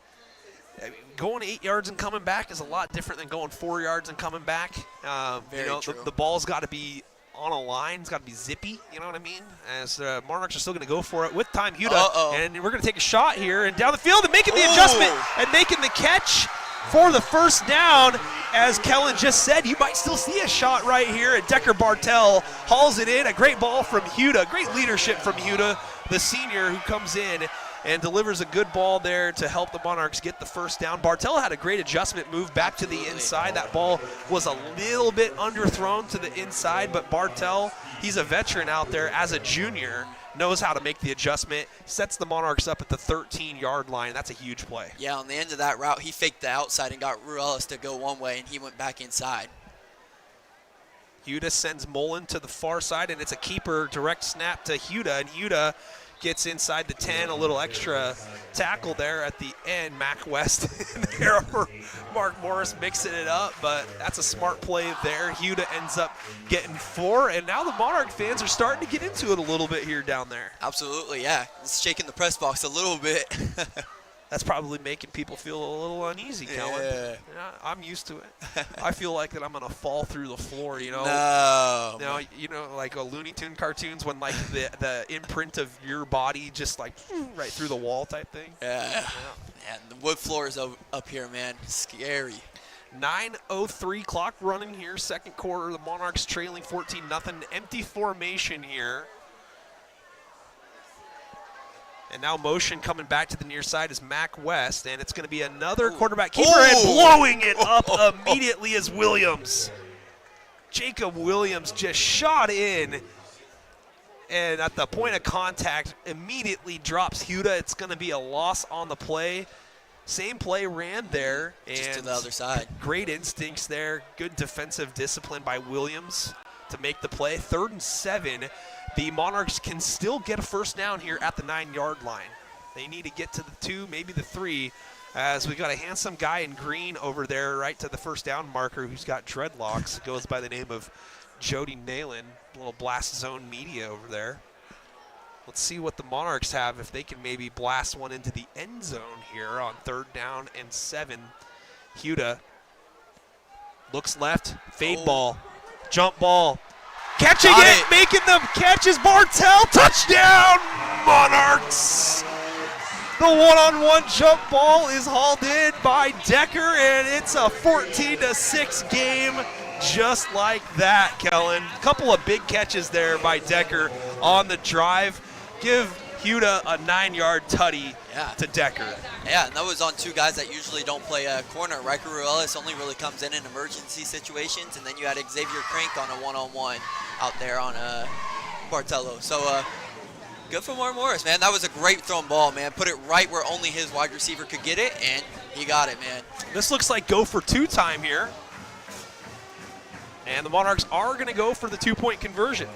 S1: – going 8 yards and coming back is a lot different than going 4 yards and coming back.
S2: Very true.
S1: The ball's got to be – on a line. It's got to be zippy, you know what I mean? As Monarchs are still going to go for it with time. Huda, and we're going to take a shot here and down the field and making the adjustment and making the catch for the first down. As Kellen just said, you might still see a shot right here, and Decker Bartel hauls it in. A great ball from Huda. Great leadership from Huda, the senior, who comes in and delivers a good ball there to help the Monarchs get the first down. Bartel had a great adjustment move back to the inside. That ball was a little bit underthrown to the inside, but Bartel, he's a veteran out there as a junior, knows how to make the adjustment, sets the Monarchs up at the 13-yard line. That's a huge play.
S2: Yeah, on the end of that route, he faked the outside and got Ruelas to go one way, and he went back inside.
S1: Huda sends Mullen to the far side, and it's a keeper direct snap to Huda, and Huda gets inside the 10, a little extra tackle there at the end. Mac West there for Mark Morris mixing it up, but that's a smart play there. Huda ends up getting 4, and now the Monarch fans are starting to get into it a little bit here down there.
S2: Absolutely, yeah. It's shaking the press box a little bit.
S1: That's probably making people feel a little uneasy, Kellen. Yeah, I'm used to it. I feel like that I'm going to fall through the floor,
S2: No.
S1: Like a Looney Tune cartoons when like the imprint of your body just like right through the wall type thing.
S2: Yeah. And the wood floor is up here, man. Scary.
S1: 9:03 clock running here, second quarter. The Monarchs trailing 14-0. Empty formation here. And now motion coming back to the near side is Mac West, and it's going to be another quarterback keeper and blowing it up immediately as Williams. Jacob Williams just shot in, and at the point of contact, immediately drops Huda. It's going to be a loss on the play. Same play ran there. And
S2: just to the other side.
S1: Great instincts there. Good defensive discipline by Williams to make the play. 3rd and 7. The Monarchs can still get a first down here at the 9-yard line. They need to get to the 2, maybe the 3, as we got a handsome guy in green over there right to the first down marker who's got dreadlocks. Goes by the name of Jody Nalen, a little blast zone media over there. Let's see what the Monarchs have, if they can maybe blast one into the end zone here on 3rd down and 7. Huda looks left, fade ball, jump ball. Catching it, making the catches, Bartel, touchdown, Monarchs! The one-on-one jump ball is hauled in by Decker, and it's a 14-6 game just like that, Kellen. Couple of big catches there by Decker on the drive. Give Huda a 9-yard tutty to Decker.
S2: Yeah, and that was on 2 guys that usually don't play corner. Riker Ruelas only really comes in emergency situations, and then you had Xavier Crank on a one-on-one out there on Bartello. So good for Mark Morris, man. That was a great thrown ball, man. Put it right where only his wide receiver could get it, and he got it, man.
S1: This looks like go for 2 time here. And the Monarchs are going to go for the 2-point conversion.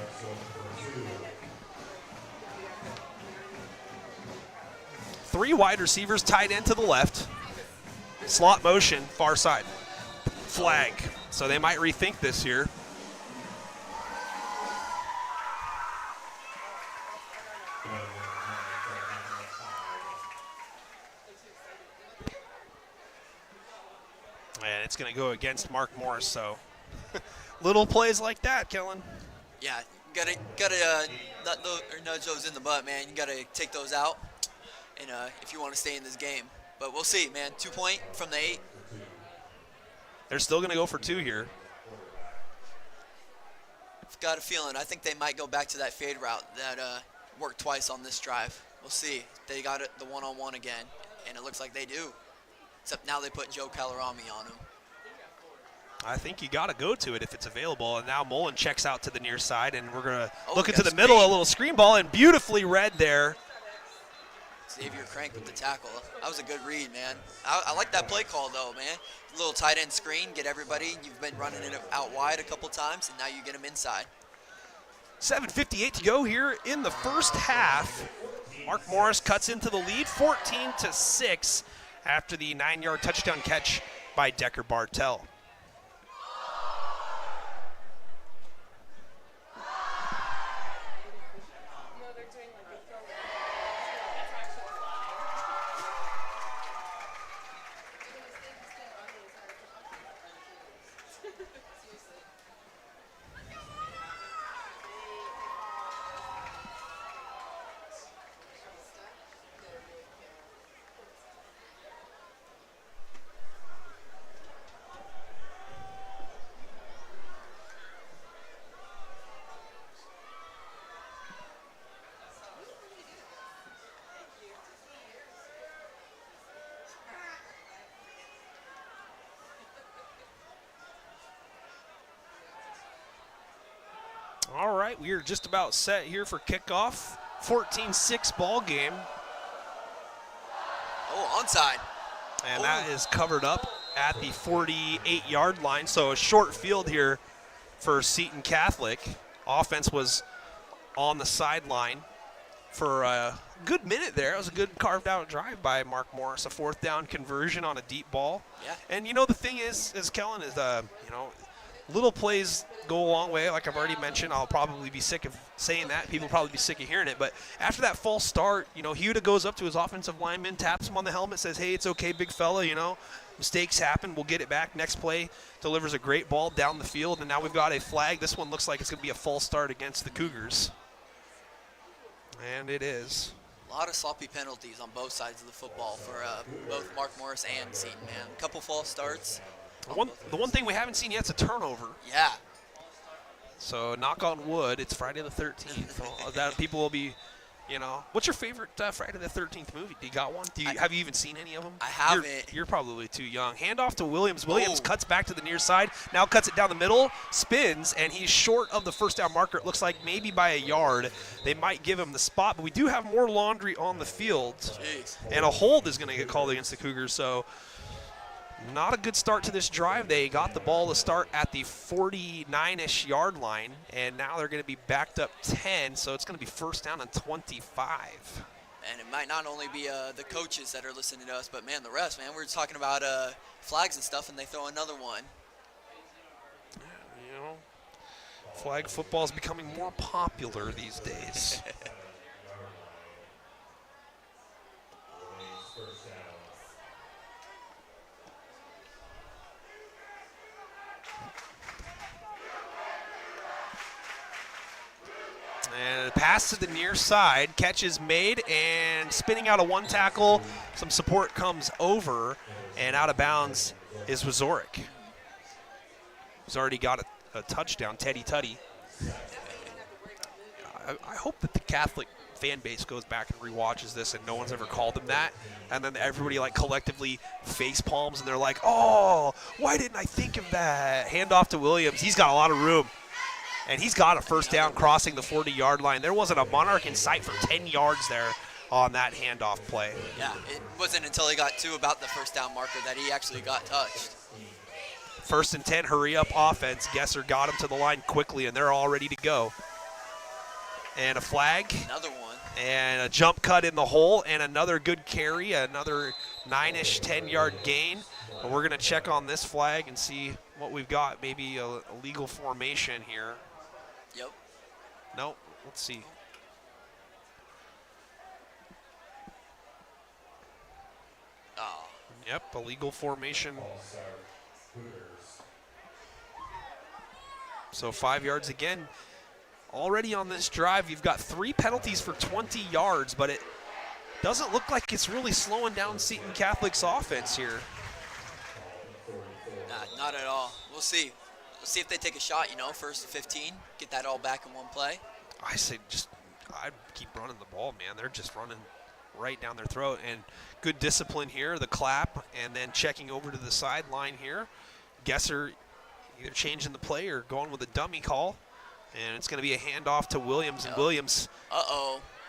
S1: 3 wide receivers, tight end to the left. Slot motion, far side. Flag. So they might rethink this here. And it's going to go against Mark Morris, so little plays like that, Kellen.
S2: Yeah, gotta nudge those in the butt, man. You gotta take those out, and if you want to stay in this game. But we'll see, man. 2 point from the 8.
S1: They're still going to go for 2 here.
S2: I've got a feeling. I think they might go back to that fade route that worked twice on this drive. We'll see. They got it the one-on-one again, and it looks like they do. Except now they put Joe Calarami on him.
S1: I think you got to go to it if it's available. And now Mullen checks out to the near side, and we're going to look into the middle, a little screen ball, and beautifully read there.
S2: Xavier Crank with the tackle. That was a good read, man. I like that play call, though, man. Little tight end screen, get everybody. You've been running it out wide a couple times, and now you get them inside.
S1: 7:58 to go here in the first half. Mark Morris cuts into the lead, 14-6, after the 9-yard touchdown catch by Decker Bartell. All right, we are just about set here for kickoff. 14-6 ball game.
S2: Oh, onside.
S1: And that is covered up at the 48-yard line. So a short field here for Seton Catholic. Offense was on the sideline for a good minute there. It was a good carved-out drive by Mark Morris, a 4th down conversion on a deep ball.
S2: Yeah.
S1: And, you know, the thing is Kellen, is, you know, little plays go a long way. Like I've already mentioned, I'll probably be sick of saying that. People will probably be sick of hearing it. But after that false start, you know, Huda goes up to his offensive lineman, taps him on the helmet, says, hey, it's okay, big fella, you know. Mistakes happen. We'll get it back. Next play delivers a great ball down the field. And now we've got a flag. This one looks like it's going to be a false start against the Cougars. And it is.
S2: A lot of sloppy penalties on both sides of the football for both Mark Morris and Seton, man. A couple false starts.
S1: The one thing we haven't seen yet is a turnover.
S2: Yeah.
S1: So knock on wood, it's Friday the 13th. So that people will be, you know. What's your favorite Friday the 13th movie? Do you got one? Have you even seen any of them?
S2: I haven't.
S1: You're probably too young. Hand off to Williams. Williams cuts back to the near side. Now cuts it down the middle, spins, and he's short of the first down marker. It looks like maybe by a yard. They might give him the spot, but we do have more laundry on the field.
S2: Jeez.
S1: And a hold is going to get called against the Cougars. So not a good start to this drive. They got the ball to start at the 49-ish yard line, and now they're going to be backed up 10, so it's going to be first down and 25.
S2: And it might not only be the coaches that are listening to us, but, man, the rest, man. We're talking about flags and stuff, and they throw another one.
S1: You know, flag football is becoming more popular these days. And a pass to the near side, catch is made, and spinning out of one tackle, some support comes over, and out of bounds is Wazorek. He's already got a touchdown, Teddy Tutty. I hope that the Catholic fan base goes back and rewatches this and no one's ever called them that, and then everybody like collectively face palms and they're like, oh, why didn't I think of that? Hand off to Williams. He's got a lot of room. And he's got a first down crossing the 40-yard line. There wasn't a Monarch in sight for 10 yards there on that handoff play.
S2: Yeah, it wasn't until he got to about the first down marker that he actually got touched.
S1: First and 10, hurry-up offense. Gesser got him to the line quickly, and they're all ready to go. And a flag.
S2: Another one.
S1: And a jump cut in the hole and another good carry, another 9-ish, 10-yard gain. But we're going to check on this flag and see what we've got. Maybe a legal formation here.
S2: Yep.
S1: Nope. Let's see.
S2: Oh.
S1: Yep, a legal formation. So 5 yards again. Already on this drive, you've got 3 penalties for 20 yards, but it doesn't look like it's really slowing down Seton Catholic's offense here.
S2: Nah, not at all. We'll see. We'll see if they take a shot, 1st and 15, get that all back in one play.
S1: I say I'd keep running the ball, man. They're just running right down their throat. And good discipline here, the clap, and then checking over to the sideline here. Gesser either changing the play or going with a dummy call. And it's going to be a handoff to Williams, and Williams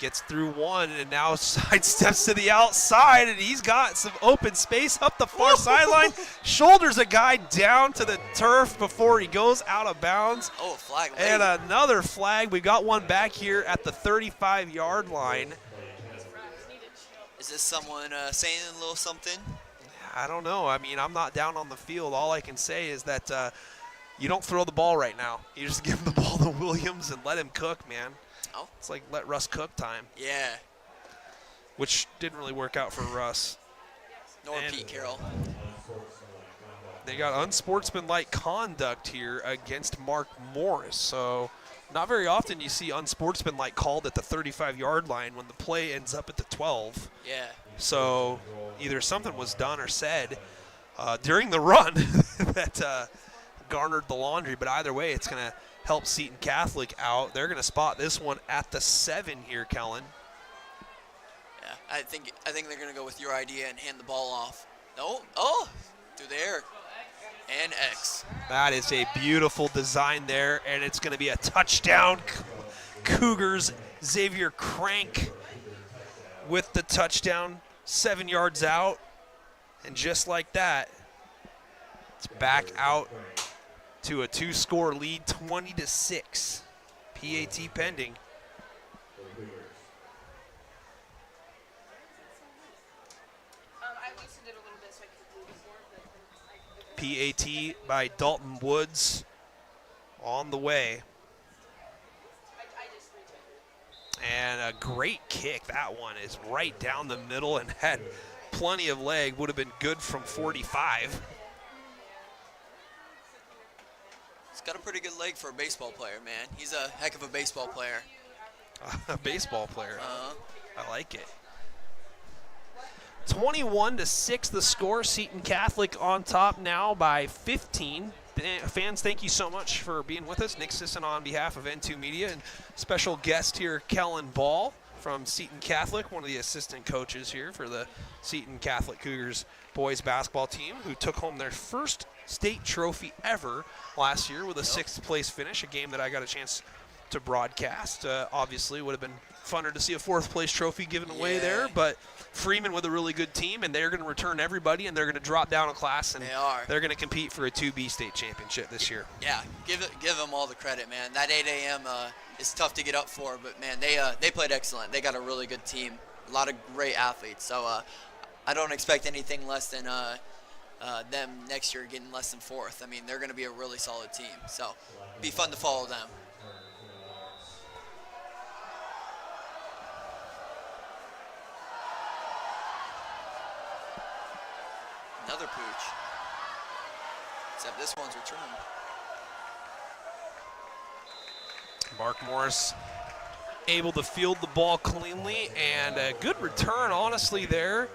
S1: gets through one and now sidesteps to the outside, and he's got some open space up the far sideline, shoulders a guy down to the turf before he goes out of bounds.
S2: Oh, a flag.
S1: And another flag. We got one back here at the 35-yard line.
S2: Is this someone saying a little something?
S1: I don't know. I mean, I'm not down on the field. All I can say is that you don't throw the ball right now. You just give the ball to Williams and let him cook, man.
S2: Oh.
S1: It's like let Russ cook time.
S2: Yeah.
S1: Which didn't really work out for Russ.
S2: Nor Pete Carroll.
S1: They got unsportsmanlike conduct here against Mark Morris. So not very often you see unsportsmanlike called at the 35-yard line when the play ends up at the 12.
S2: Yeah.
S1: So either something was done or said during the run that garnered the laundry, but either way, it's going to help Seton Catholic out. They're going to spot this one at the 7 here, Kellen.
S2: Yeah, I think they're going to go with your idea and hand the ball off. No, through the air. And X.
S1: That is a beautiful design there, and it's going to be a touchdown. Cougars, Xavier Crank with the touchdown, 7 yards out, and just like that, it's back out to a 2-score lead, 20-6. PAT pending.
S3: I loosened it a little bit so I could do this more.
S1: PAT by Dalton Woods on the way.
S3: I just returned it.
S1: And a great kick. That one is right down the middle and had plenty of leg. Would have been good from 45.
S2: He's got a pretty good leg for a baseball player, man. He's a heck of a baseball player.
S1: A baseball player.
S2: Uh-huh.
S1: I like it. 21-6 the score. Seton Catholic on top now by 15. Fans, thank you so much for being with us. Nick Sisson on behalf of N2 Media, and special guest here, Kellen Ball from Seton Catholic, one of the assistant coaches here for the Seton Catholic Cougars boys basketball team, who took home their first state trophy ever last year with a 6th place finish, a game that I got a chance to broadcast. Obviously, would have been funner to see a 4th place trophy given away there, but Freeman with a really good team, and they're going to return everybody, and they're going to drop down a class, and they're going to compete for a 2B state championship this year.
S2: Yeah, give them all the credit, man. That 8 a.m. Is tough to get up for, but man, they played excellent. They got a really good team, a lot of great athletes. So I don't expect anything less than them next year getting less than 4th. I mean, they're going to be a really solid team. So be fun to follow them. Another pooch. Except this one's returned.
S1: Mark Morris able to field the ball cleanly, and a good return, honestly, there.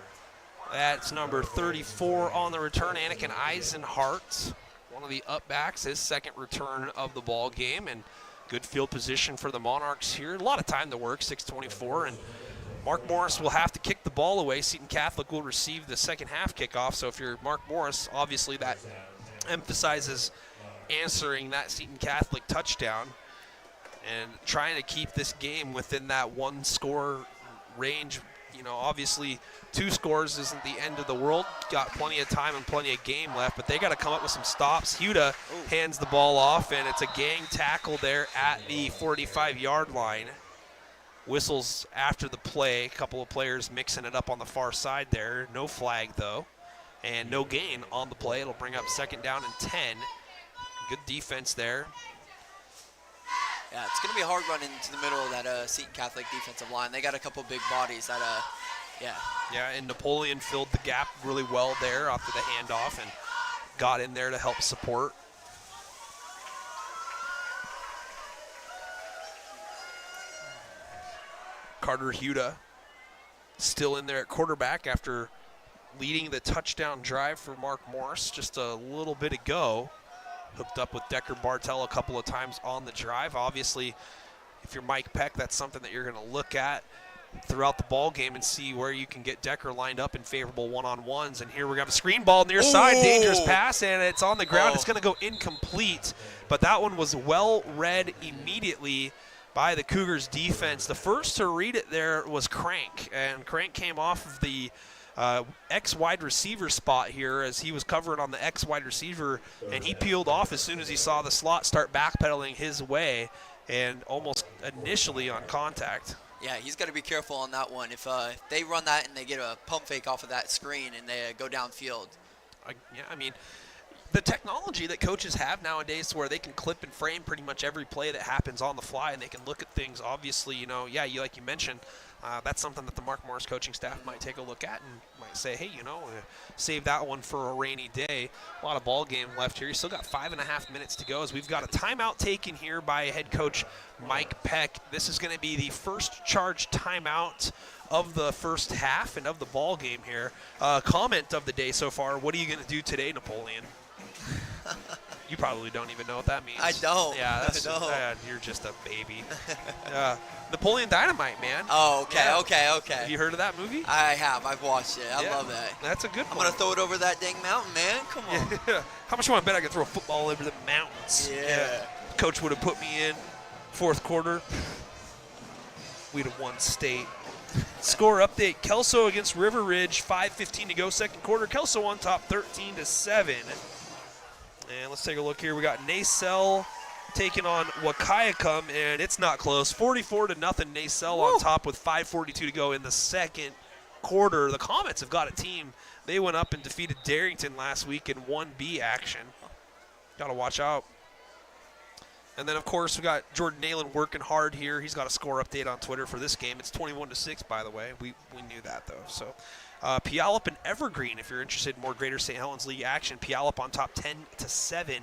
S1: That's number 34 on the return, Anakin Eisenhart, one of the upbacks, his 2nd return of the ball game, and good field position for the Monarchs here. A lot of time to work, 6:24, and Mark Morris will have to kick the ball away. Seton Catholic will receive the second half kickoff. So if you're Mark Morris, obviously that emphasizes answering that Seton Catholic touchdown and trying to keep this game within that 1-score range. You know, obviously 2 scores isn't the end of the world. Got plenty of time and plenty of game left, but they got to come up with some stops. Huda hands the ball off, and it's a gang tackle there at the 45-yard line. whistles after the play. A couple of players mixing it up on the far side there. No flag, though, and no gain on the play. It'll bring up 2nd down and 10. Good defense there.
S2: Yeah, it's going to be a hard run into the middle of that Seton Catholic defensive line. They got a couple big bodies that, yeah.
S1: Yeah, and Napoleon filled the gap really well there after the handoff and got in there to help support. Carter Huda still in there at quarterback after leading the touchdown drive for Mark Morris just a little bit ago. Hooked up with Decker Bartel a couple of times on the drive. Obviously, if you're Mike Peck, that's something that you're going to look at throughout the ball game and see where you can get Decker lined up in favorable one-on-ones. And here we got a screen ball near side, dangerous pass, and it's on the ground. It's going to go incomplete, but that one was well read immediately by the Cougars defense. The first to read it there was Crank, and Crank came off of the X-wide receiver spot here as he was covering on the X-wide receiver, and he peeled off as soon as he saw the slot start backpedaling his way and almost initially on contact.
S2: Yeah, he's got to be careful on that one. If they run that and they get a pump fake off of that screen and they go downfield.
S1: Yeah, I mean, the technology that coaches have nowadays where they can clip and frame pretty much every play that happens on the fly, and they can look at things, obviously, you know, yeah, like you mentioned, that's something that the Mark Morris coaching staff might take a look at and might say, hey, you know, save that one for a rainy day. A lot of ball game left here. You still got 5.5 minutes to go as we've got a timeout taken here by head coach Mike Peck. This is going to be the first charge timeout of the first half and of the ball game here. Comment of the day so far, what are you going to do today, Napoleon? You probably don't even know what that means.
S2: I don't.
S1: Yeah, that's you're just a baby. Napoleon Dynamite, man.
S2: Oh, okay,
S1: Yeah.
S2: okay.
S1: Have you heard of that movie?
S2: I have. I've watched it. I
S1: Yeah.
S2: love that.
S1: That's a good
S2: I'm
S1: one.
S2: going to throw it over that dang mountain, man. Come on.
S1: How much you want to bet I could throw a football over the mountains?
S2: Yeah.
S1: Coach would have put me in fourth quarter. We'd have won state. Score update, Kelso against River Ridge, 5:15 to go, second quarter. Kelso on top, 13-7. And let's take a look here. We got Nacelle taking on Wakayakum, and it's not close. 44-0, Nacelle on top with 5:42 to go in the second quarter. The Comets have got a team. They went up and defeated Darrington last week in 1B action. Got to watch out. And then, of course, we got Jordan Nalen working hard here. He's got a score update on Twitter for this game. It's 21-6, by the way. We knew that, though. So, Puyallup and Evergreen, if you're interested in more Greater St. Helens League action. Puyallup on top 10-7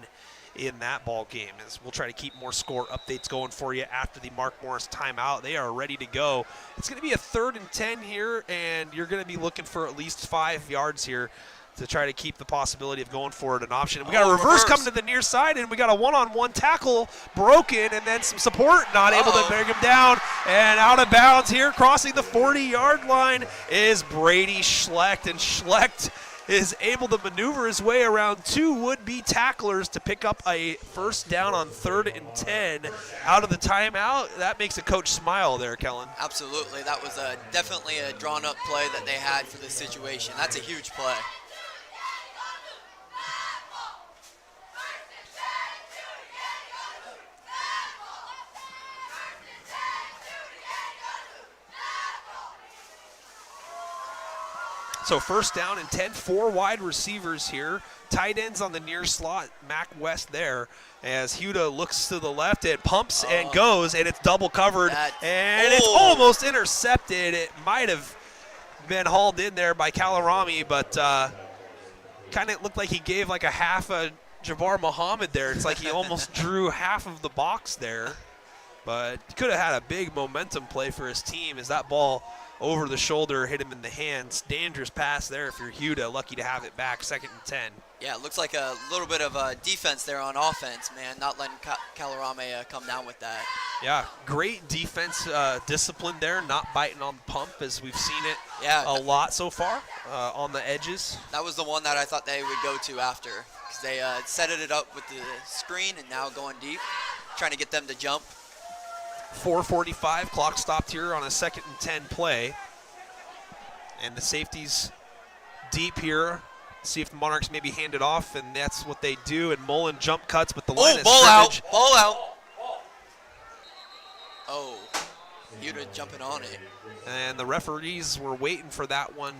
S1: in that ball game. As we'll try to keep more score updates going for you after the Mark Morris timeout. They are ready to go. It's going to be a 3rd and 10 here, and you're going to be looking for at least 5 yards here to try to keep the possibility of going for it an option. We got a reverse coming to the near side, and we got a one-on-one tackle broken, and then some support not able to bring him down. And out of bounds here, crossing the 40-yard line, is Brady Schlecht, and Schlecht is able to maneuver his way around 2 would-be tacklers to pick up a first down on 3rd and 10 out of the timeout. That makes a coach smile there, Kellen.
S2: Absolutely. That was definitely a drawn-up play that they had for this situation. That's a huge play.
S1: So first down and 10, 4 wide receivers here. Tight ends on the near slot, Mac West there. As Huda looks to the left, it pumps and goes, and it's double covered. It's almost intercepted. It might have been hauled in there by Kalarami, but kind of looked like he gave like a half a Jabbar Muhammad there. It's like he almost drew half of the box there. But could have had a big momentum play for his team as that ball over the shoulder hit him in the hands. Dangerous pass there if you're Huda. Lucky to have it back, 2nd and 10.
S2: Yeah, it looks like a little bit of defense there on offense, man. Not letting Kalarame come down with that.
S1: Yeah, great defense discipline there, not biting on the pump as we've seen it a lot so far on the edges. That
S2: was the one that I thought they would go to after, because they set it up with the screen and now going deep, trying to get them to jump.
S1: 4:45, clock stopped here on a 2nd and 10 play. And the safety's deep here. See if the Monarchs maybe hand it off, and that's what they do. And Mullen jump cuts, but the line of
S2: ball
S1: scrimmage.
S2: Ball out. Oh. Huda jumping on it.
S1: And the referees were waiting for that one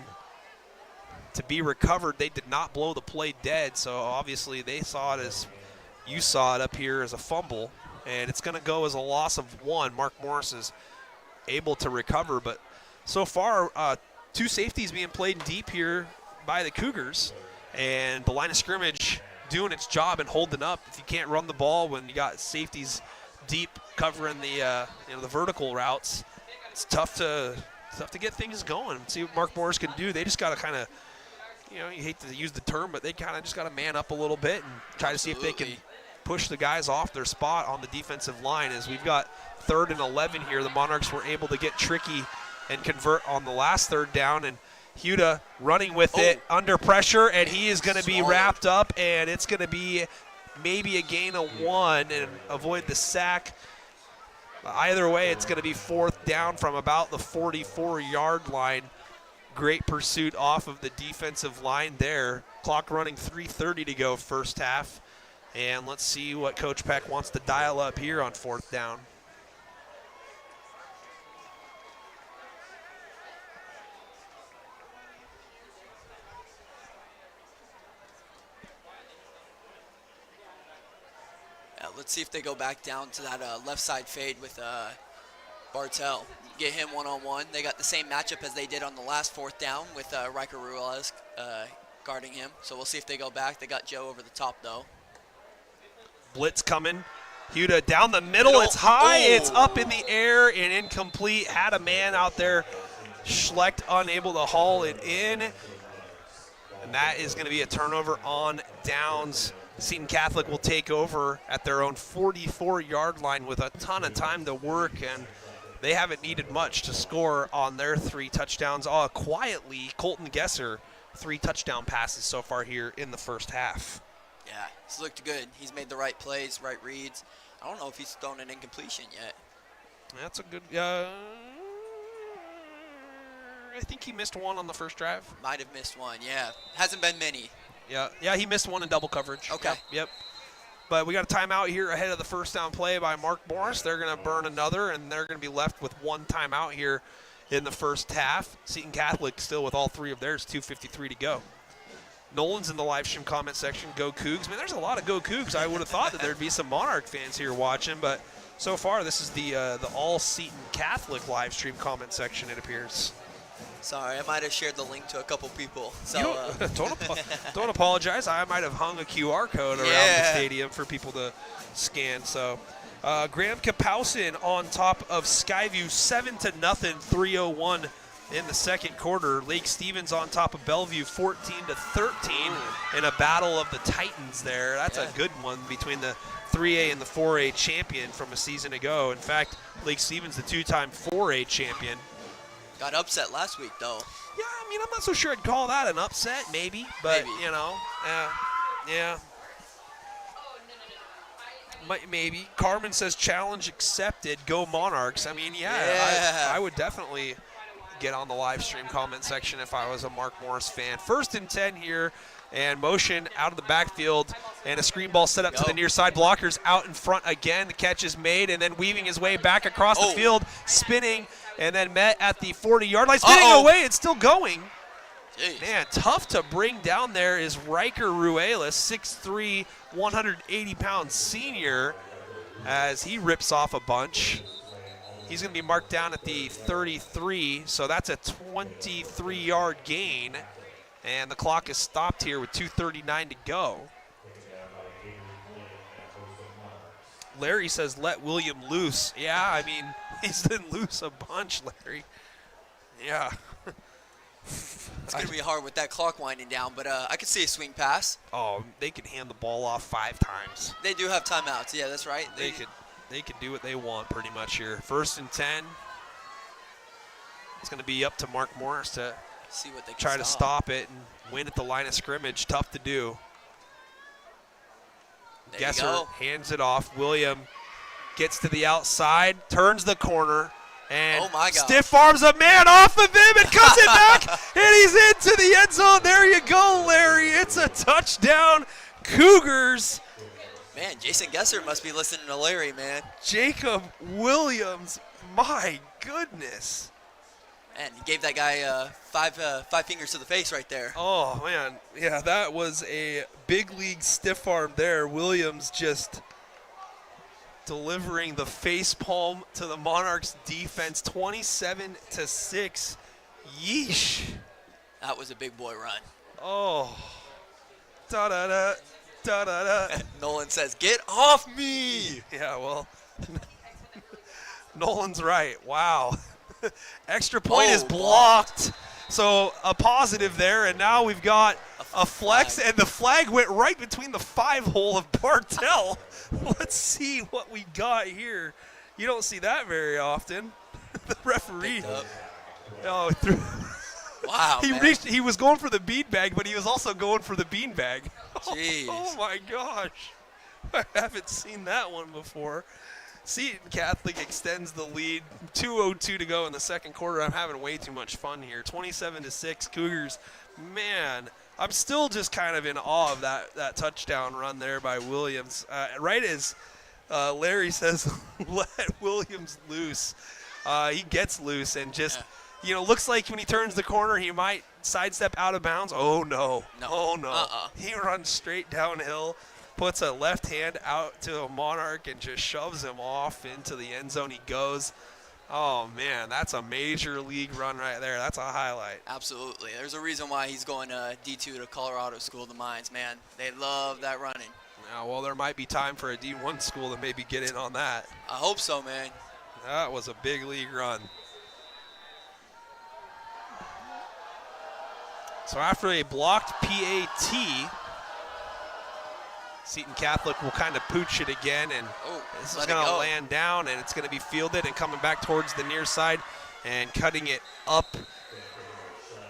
S1: to be recovered. They did not blow the play dead, so obviously they saw it as you saw it up here as a fumble, and it's going to go as a loss of 1. Mark Morris is able to recover, but so far 2 safeties being played deep here by the Cougars, and the line of scrimmage doing its job and holding up. If you can't run the ball when you got safeties deep covering the the vertical routes, it's tough to get things going. See what Mark Morris can do. They just got to kind of, you hate to use the term, but they kind of just got to man up a little bit and try to see if they can push the guys off their spot on the defensive line. As we've got 3rd and 11 here, the Monarchs were able to get tricky and convert on the last 3rd down, and Huda running with it under pressure, and he is going to be wrapped up, and it's going to be maybe a gain of 1 and avoid the sack. Either way, it's going to be 4th down from about the 44-yard line. Great pursuit off of the defensive line there. Clock running, 3:30 to go first half. And let's see what Coach Peck wants to dial up here on 4th down.
S2: Let's see if they go back down to that left side fade with Bartel. Get him one-on-one. They got the same matchup as they did on the last 4th down with Riker Ruelas guarding him. So we'll see if they go back. They got Joe over the top, though.
S1: Blitz coming. Huda down the middle. It's high. It's up in the air and incomplete. Had a man out there. Schlecht unable to haul it in. And that is going to be a turnover on downs. Seton Catholic will take over at their own 44-yard line with a ton of time to work, and they haven't needed much to score on their 3 touchdowns. Quietly, Colton Gesser, 3 touchdown passes so far here in the first half.
S2: Yeah, he's looked good. He's made the right plays, right reads. I don't know if he's thrown an incompletion yet.
S1: That's a good I think he missed 1 on the first drive.
S2: Might have missed 1, yeah. Hasn't been many.
S1: Yeah, he missed 1 in double coverage.
S2: Okay.
S1: Yep. But we got a timeout here ahead of the first down play by Mark Morris. They're going to burn another, and they're going to be left with 1 timeout here in the first half. Seton Catholic still with all 3 of theirs, 2:53 to go. Nolan's in the live stream comment section. Go Cougs. Man, there's a lot of Go Cougs. I would have thought that there'd be some Monarch fans here watching, but so far this is the all Seton Catholic live stream comment section, it appears.
S2: Sorry, I might have shared the link to a couple people. So
S1: don't apologize. I might have hung a QR code around the stadium for people to scan. So Graham Kapowson on top of Skyview, 7-0, 3:01 in the second quarter. Lake Stevens on top of Bellevue, 14-13 in a battle of the Titans there. That's a good one between the 3A and the 4A champion from a season ago. In fact, Lake Stevens, the 2-time 4A champion.
S2: Got upset last week, though.
S1: Yeah, I mean, I'm not so sure I'd call that an upset, maybe. But, yeah. Maybe. Carmen says challenge accepted, go Monarchs. I mean, I would definitely get on the live stream comment section if I was a Mark Morris fan. 1st and 10 here, and motion out of the backfield, and a screen ball set up to the near side. Blockers out in front again. The catch is made, and then weaving his way back across the field, spinning, and then met at the 40-yard line. Spinning away, it's still going.
S2: Jeez.
S1: Man, tough to bring down there is Riker Ruelas, 6'3", 180-pound senior, as he rips off a bunch. He's going to be marked down at the 33, so that's a 23-yard gain. And the clock is stopped here with 2:39 to go. Larry says, let William loose. Yeah, I mean, he's been loose a bunch, Larry. Yeah.
S2: It's going to be hard with that clock winding down, but I could see a swing pass.
S1: Oh, they could hand the ball off 5 times.
S2: They do have timeouts. Yeah, that's right.
S1: They could do what they want pretty much here. 1st and 10. It's going to be up to Mark Morris to
S2: see what they can
S1: try to stop it and win at the line of scrimmage. Tough to do. Gesser hands it off. William gets to the outside, turns the corner, and stiff arms a man off of him and cuts it back, and he's into the end zone. There you go, Larry. It's a touchdown, Cougars.
S2: Man, Jason Gesser must be listening to Larry, man.
S1: Jacob Williams My goodness.
S2: And he gave that guy five fingers to the face right there.
S1: Oh, man. Yeah, that was a big league stiff arm there. Williams just delivering the face palm to the Monarchs defense, 27-6. Yeesh.
S2: That was a big boy run.
S1: Oh. Da-da-da. Da-da-da.
S2: Nolan says, "Get off me!"
S1: Yeah, well, Nolan's right. Wow. Extra point is blocked. So a positive there, and now we've got a flex, and the flag went right between the 5-hole of Bartell. Let's see what we got here. You don't see that very often. The referee. Oh,
S2: Wow,
S1: he was going for the bean bag, but he was also going for the bean bag.
S2: Jeez.
S1: Oh my gosh. I haven't seen that one before. Seton Catholic extends the lead. 2:02 to go in the second quarter. I'm having way too much fun here. 27-6 Cougars. Man, I'm still just kind of in awe of that touchdown run there by Williams. Right as Larry says, let Williams loose. He gets loose and just, looks like when he turns the corner, he might sidestep out of bounds. Oh, no. Oh, no. He runs straight downhill, puts a left hand out to a Monarch, and just shoves him off into the end zone. He goes. Oh, man, that's a major league run right there. That's a highlight.
S2: Absolutely. There's a reason why he's going D2 to Colorado School of the Mines, man. They love that running.
S1: Now, well, there might be time for a D1 school to maybe get in on that.
S2: I hope so, man.
S1: That was a big league run. So after a blocked PAT, Seton Catholic will kind of pooch it again, and this is going to land down, and it's going to be fielded and coming back towards the near side and cutting it up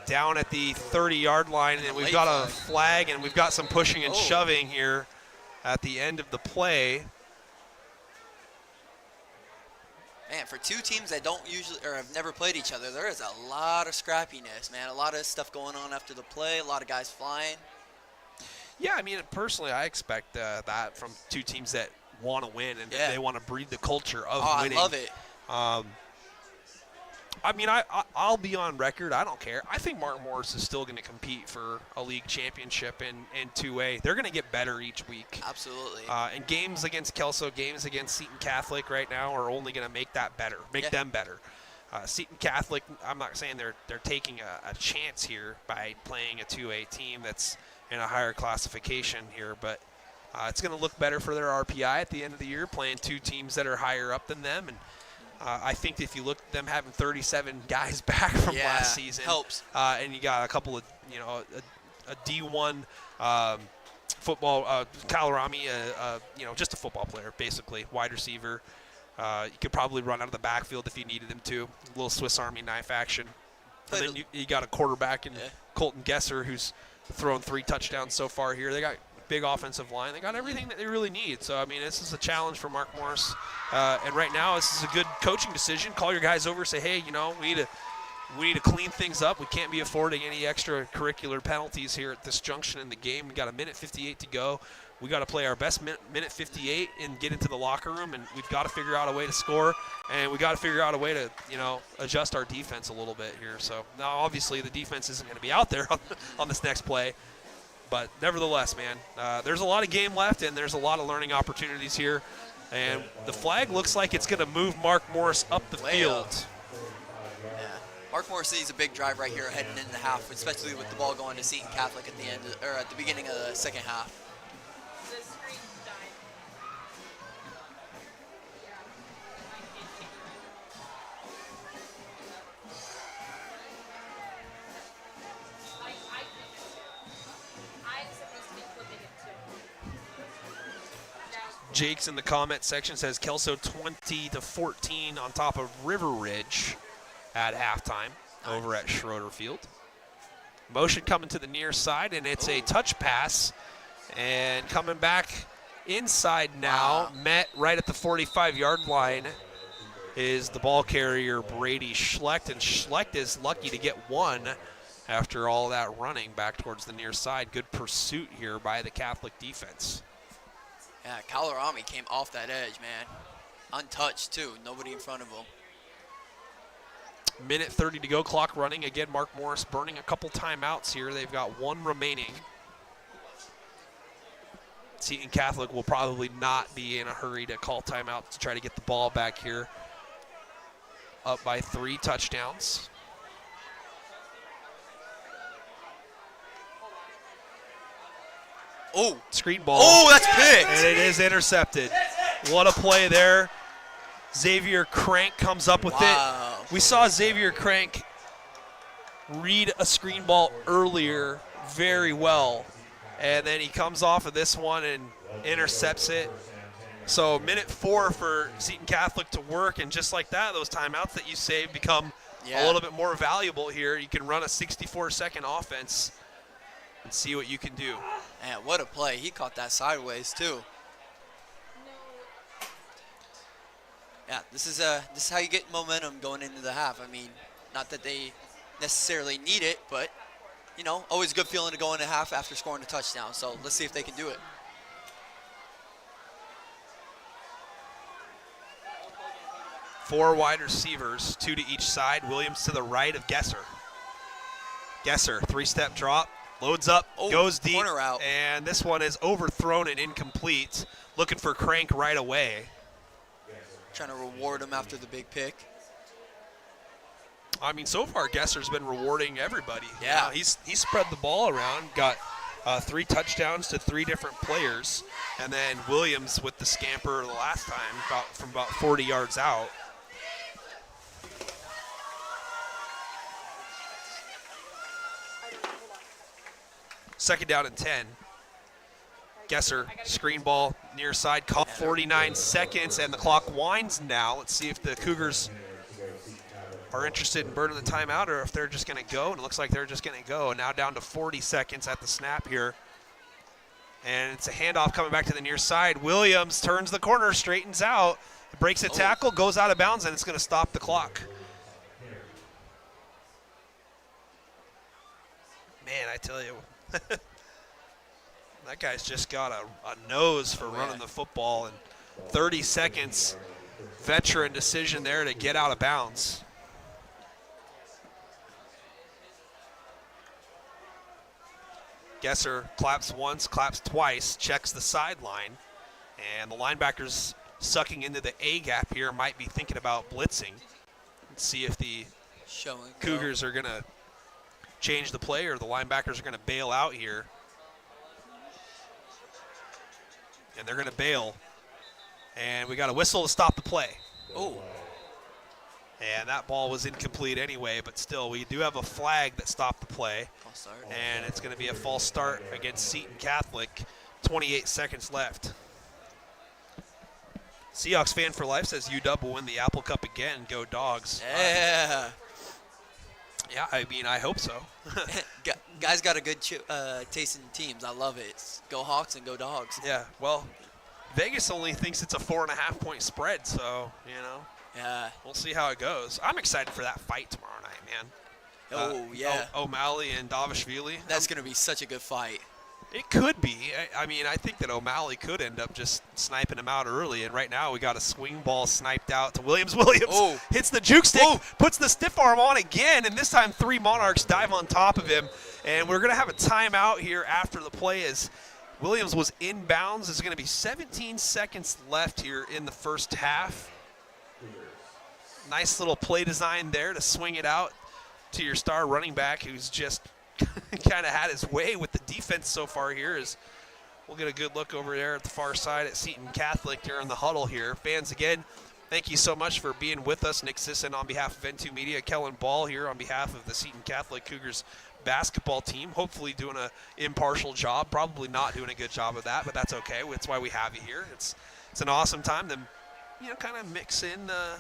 S1: down at the 30-yard line. And we've got a flag, and we've got some pushing and shoving here at the end of the play.
S2: Man, for two teams that don't usually or have never played each other, there is a lot of scrappiness, man. A lot of stuff going on after the play, a lot of guys flying.
S1: Yeah, I mean, personally, I expect that from two teams that want to win and they want to breed the culture of winning.
S2: I love it.
S1: I mean, I'll be on record. I don't care. I think Mark Morris is still going to compete for a league championship in 2A. They're going to get better each week.
S2: Absolutely.
S1: And games against Kelso, games against Seton Catholic right now are only going to make that better, them better. Seton Catholic, I'm not saying they're taking a chance here by playing a 2A team that's in a higher classification here, but it's going to look better for their RPI at the end of the year, playing two teams that are higher up than them. And I think if you look at them having 37 guys back from last season,
S2: helps.
S1: And you got a couple of, a D1 football, Kalarami, just a football player, basically, wide receiver. You could probably run out of the backfield if you needed him to. A little Swiss Army knife action. And then you got a quarterback in Colton Gesser who's thrown 3 touchdowns so far here. They got big offensive line. They got everything that they really need. So, I mean, this is a challenge for Mark Morris. And right now, this is a good coaching decision. Call your guys over, say, hey, we need to clean things up. We can't be affording any extracurricular penalties here at this junction in the game. We got a minute 58 to go. We got to play our best minute 58 and get into the locker room, and we've got to figure out a way to score, and we got to figure out a way to, adjust our defense a little bit here. So now, obviously, the defense isn't going to be out there on this next play, but nevertheless, man, there's a lot of game left, and there's a lot of learning opportunities here, and the flag looks like it's going to move Mark Morris up the field.
S2: Yeah. Mark Morris needs a big drive right here heading into the half, especially with the ball going to Seton Catholic at the end or at the beginning of the second half.
S1: Jake's in the comment section says Kelso 20-14 on top of River Ridge at halftime over at Schroeder Field. Motion coming to the near side, and it's a touch pass. And coming back inside now, met right at the 45-yard line is the ball carrier Brady Schlecht. And Schlecht is lucky to get one after all that running back towards the near side. Good pursuit here by the Catholic defense.
S2: Yeah, Kalarami came off that edge, man. Untouched, too. Nobody in front of him.
S1: Minute 30 to go, clock running. Again, Mark Morris burning a couple timeouts here. They've got one remaining. Seton Catholic will probably not be in a hurry to call timeout to try to get the ball back here. Up by 3 touchdowns.
S2: Oh,
S1: Screen ball.
S2: oh, that's picked.
S1: And it is intercepted. What a play there. Xavier Crank comes up with
S2: Wow.
S1: it. We saw Xavier Crank read a screen ball earlier very well. And then he comes off of this one and intercepts it. So minute 4 for Seton Catholic to work, and just like that, those timeouts that you save become a little bit more valuable here. You can run a 64-second offense and see what you can do.
S2: Man, what a play. He caught that sideways, too. Yeah, this is how you get momentum going into the half. I mean, not that they necessarily need it, but, you know, always a good feeling to go into half after scoring a touchdown. So let's see if they can do it.
S1: Four wide receivers, 2 to each side. Williams to the right of Gesser. Gesser, 3-step drop, loads up, goes deep,
S2: corner out.
S1: And this one is overthrown and incomplete. Looking for Crank right away.
S2: Trying to reward him after the big pick.
S1: I mean, so far Gesser's been rewarding everybody.
S2: Yeah.
S1: He's spread the ball around, got 3 touchdowns to 3 different players, and then Williams with the scamper the last time from about 40 yards out. Second down and 10. Gesser, screen ball, near side, caught 49 seconds, and the clock winds now. Let's see if the Cougars are interested in burning the timeout or if they're just going to go, and it looks like they're just going to go. Now down to 40 seconds at the snap here. And it's a handoff coming back to the near side. Williams turns the corner, straightens out, breaks a tackle, goes out of bounds, and it's going to stop the clock. Man, I tell you, that guy's just got a nose for running the football. And 30 seconds, veteran decision there to get out of bounds. Gesser claps once, claps twice, checks the sideline, and the linebackers sucking into the A gap here might be thinking about blitzing. Let's see if the Cougars are going to change the play or the linebackers are going to bail out here. And they're going to bail. And we got a whistle to stop the play.
S2: Oh.
S1: And that ball was incomplete anyway, but still, we do have a flag that stopped the play.
S2: False start.
S1: And it's going to be a false start against Seton Catholic. 28 seconds left. Seahawks fan for life says UW will win the Apple Cup again. Go Dogs.
S2: Yeah.
S1: Yeah, I mean, I hope so.
S2: Guys got a good taste in teams. I love it. It's go Hawks and go Dogs.
S1: Yeah, well, Vegas only thinks it's a 4.5-point spread, so, you know.
S2: Yeah.
S1: We'll see how it goes. I'm excited for that fight tomorrow night, man.
S2: Oh, yeah.
S1: O'Malley and Davishvili.
S2: That's going to be such a good fight.
S1: It could be. I mean, I think that O'Malley could end up just sniping him out early. And right now we got a swing ball sniped out to Williams. Williams hits the juke stick, puts the stiff arm on again, and this time 3 Monarchs dive on top of him. And we're going to have a timeout here after the play as Williams was inbounds. There's going to be 17 seconds left here in the first half. Nice little play design there to swing it out to your star running back who's just kind of had his way with the defense so far here. As we'll get a good look over there at the far side at Seton Catholic during the huddle here. Fans, again, thank you so much for being with us. Nick Sisson on behalf of N2 Media, Kellen Ball here on behalf of the Seton Catholic Cougars basketball team. Hopefully doing an impartial job. Probably not doing a good job of that, but that's okay. That's why we have you here. It's an awesome time to, you know, kind of mix in the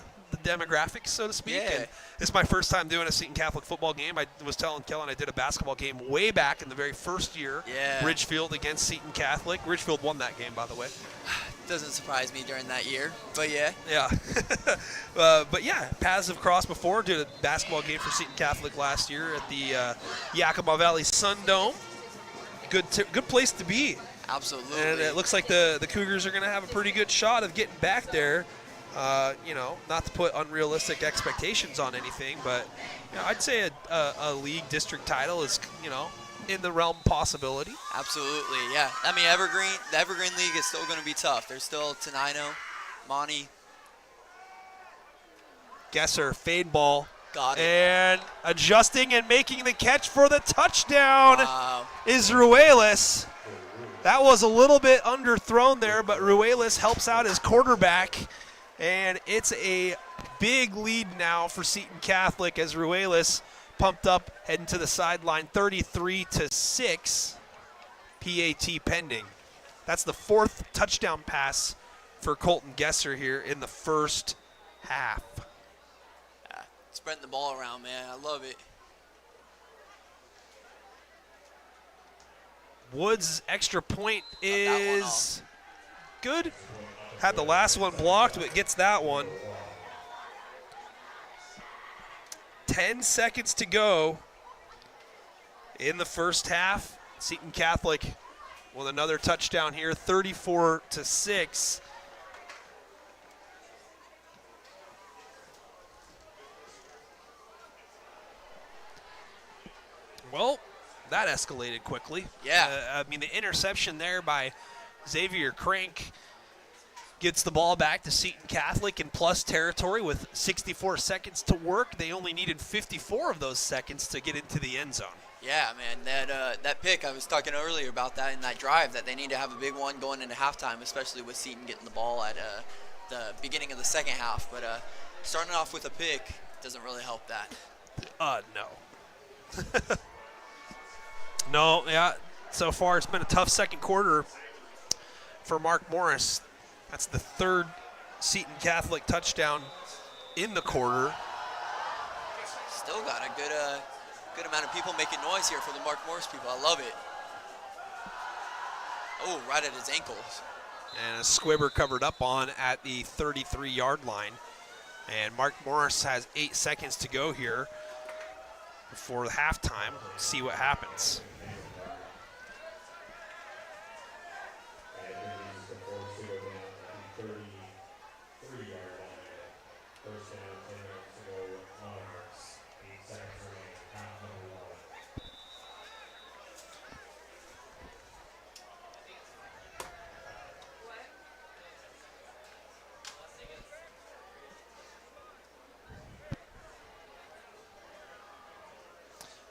S1: demographics, so to speak.
S2: Yeah.
S1: And this is my first time doing a Seton Catholic football game. I was telling Kellen I did a basketball game way back in the very first year.
S2: Yeah.
S1: Ridgefield against Seton Catholic. Ridgefield won that game, by the way.
S2: Doesn't surprise me during that year, but yeah.
S1: Yeah. But yeah, paths have crossed before. Did a basketball game for Seton Catholic last year at the Yakima Valley Sun Dome. Good place to be.
S2: Absolutely.
S1: And it looks like the Cougars are going to have a pretty good shot of getting back there. Not to put unrealistic expectations on anything, but I'd say a league district title is, in the realm of possibility.
S2: Absolutely, yeah. I mean, the Evergreen League is still going to be tough. There's still Tenino, Monty.
S1: Gesser, fade ball.
S2: Got it.
S1: And adjusting and making the catch for the touchdown
S2: Wow.
S1: is Ruelas. That was a little bit underthrown there, but Ruelas helps out his quarterback. And it's a big lead now for Seton Catholic as Ruelas pumped up, heading to the sideline, 33-6, PAT pending. That's the 4th touchdown pass for Colton Gesser here in the first half.
S2: Yeah, spreading the ball around, man. I love it.
S1: Woods' extra point is good. Had the last one blocked, but gets that one. 10 seconds to go in the first half. Seton Catholic with another touchdown here, 34-6. Well, that escalated quickly.
S2: Yeah.
S1: The interception there by Xavier Crank gets the ball back to Seton Catholic in plus territory with 64 seconds to work. They only needed 54 of those seconds to get into the end zone.
S2: Yeah, man, that pick, I was talking earlier about that in that drive, that they need to have a big one going into halftime, especially with Seton getting the ball at the beginning of the second half. But starting off with a pick doesn't really help that.
S1: No. No, yeah. So far, it's been a tough second quarter for Mark Morris. That's the 3rd Seton Catholic touchdown in the quarter.
S2: Still got a good amount of people making noise here for the Mark Morris people. I love it. Oh, right at his ankles.
S1: And a squibber covered up on at the 33-yard line. And Mark Morris has 8 seconds to go here before the halftime. See what happens.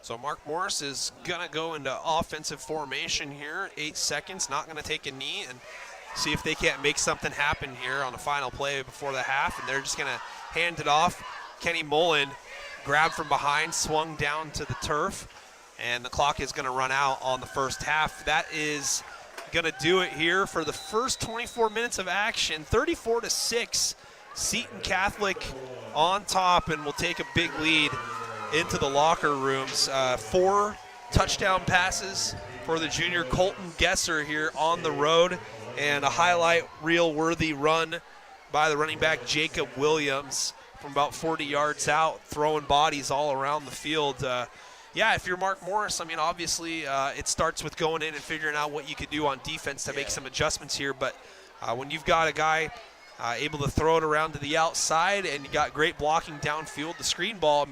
S1: So Mark Morris is going to go into offensive formation here. 8 seconds, not going to take a knee, and see if they can't make something happen here on the final play before the half. And they're just going to hand it off. Kenny Mullen grabbed from behind, swung down to the turf, and the clock is going to run out on the first half. That is going to do it here for the first 24 minutes of action. 34-6, Seton Catholic on top, and will take a big lead into the locker rooms. 4 touchdown passes for the junior Colton Gesser here on the road, and a highlight reel worthy run by the running back Jacob Williams from about 40 yards out, throwing bodies all around the field. If you're Mark Morris, obviously it starts with going in and figuring out what you could do on defense to make some adjustments here, but when you've got a guy able to throw it around to the outside and you got great blocking downfield, the screen ball,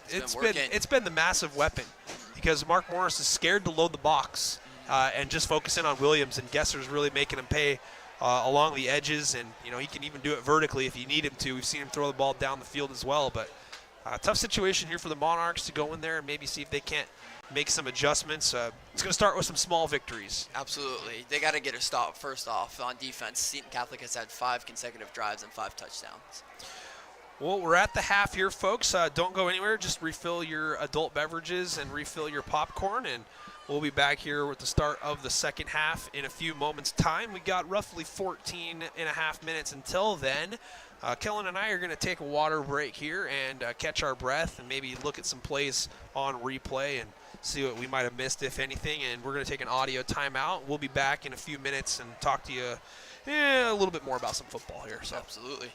S1: it's been the massive weapon, because Mark Morris is scared to load the box and just focus in on Williams, and Gesser's really making him pay along the edges, and he can even do it vertically if you need him to. We've seen him throw the ball down the field as well, but tough situation here for the Monarchs to go in there and maybe see if they can't make some adjustments. It's going to start with some small victories.
S2: Absolutely. They got to get a stop first off on defense. Seton Catholic has had 5 consecutive drives and 5 touchdowns.
S1: Well, we're at the half here, folks. Don't go anywhere. Just refill your adult beverages and refill your popcorn, and we'll be back here with the start of the second half in a few moments' time. We got roughly 14 and a half minutes until then. Kellen and I are going to take a water break here and catch our breath and maybe look at some plays on replay and see what we might have missed, if anything. And we're going to take an audio timeout. We'll be back in a few minutes and talk to you a little bit more about some football here. So.
S2: Absolutely.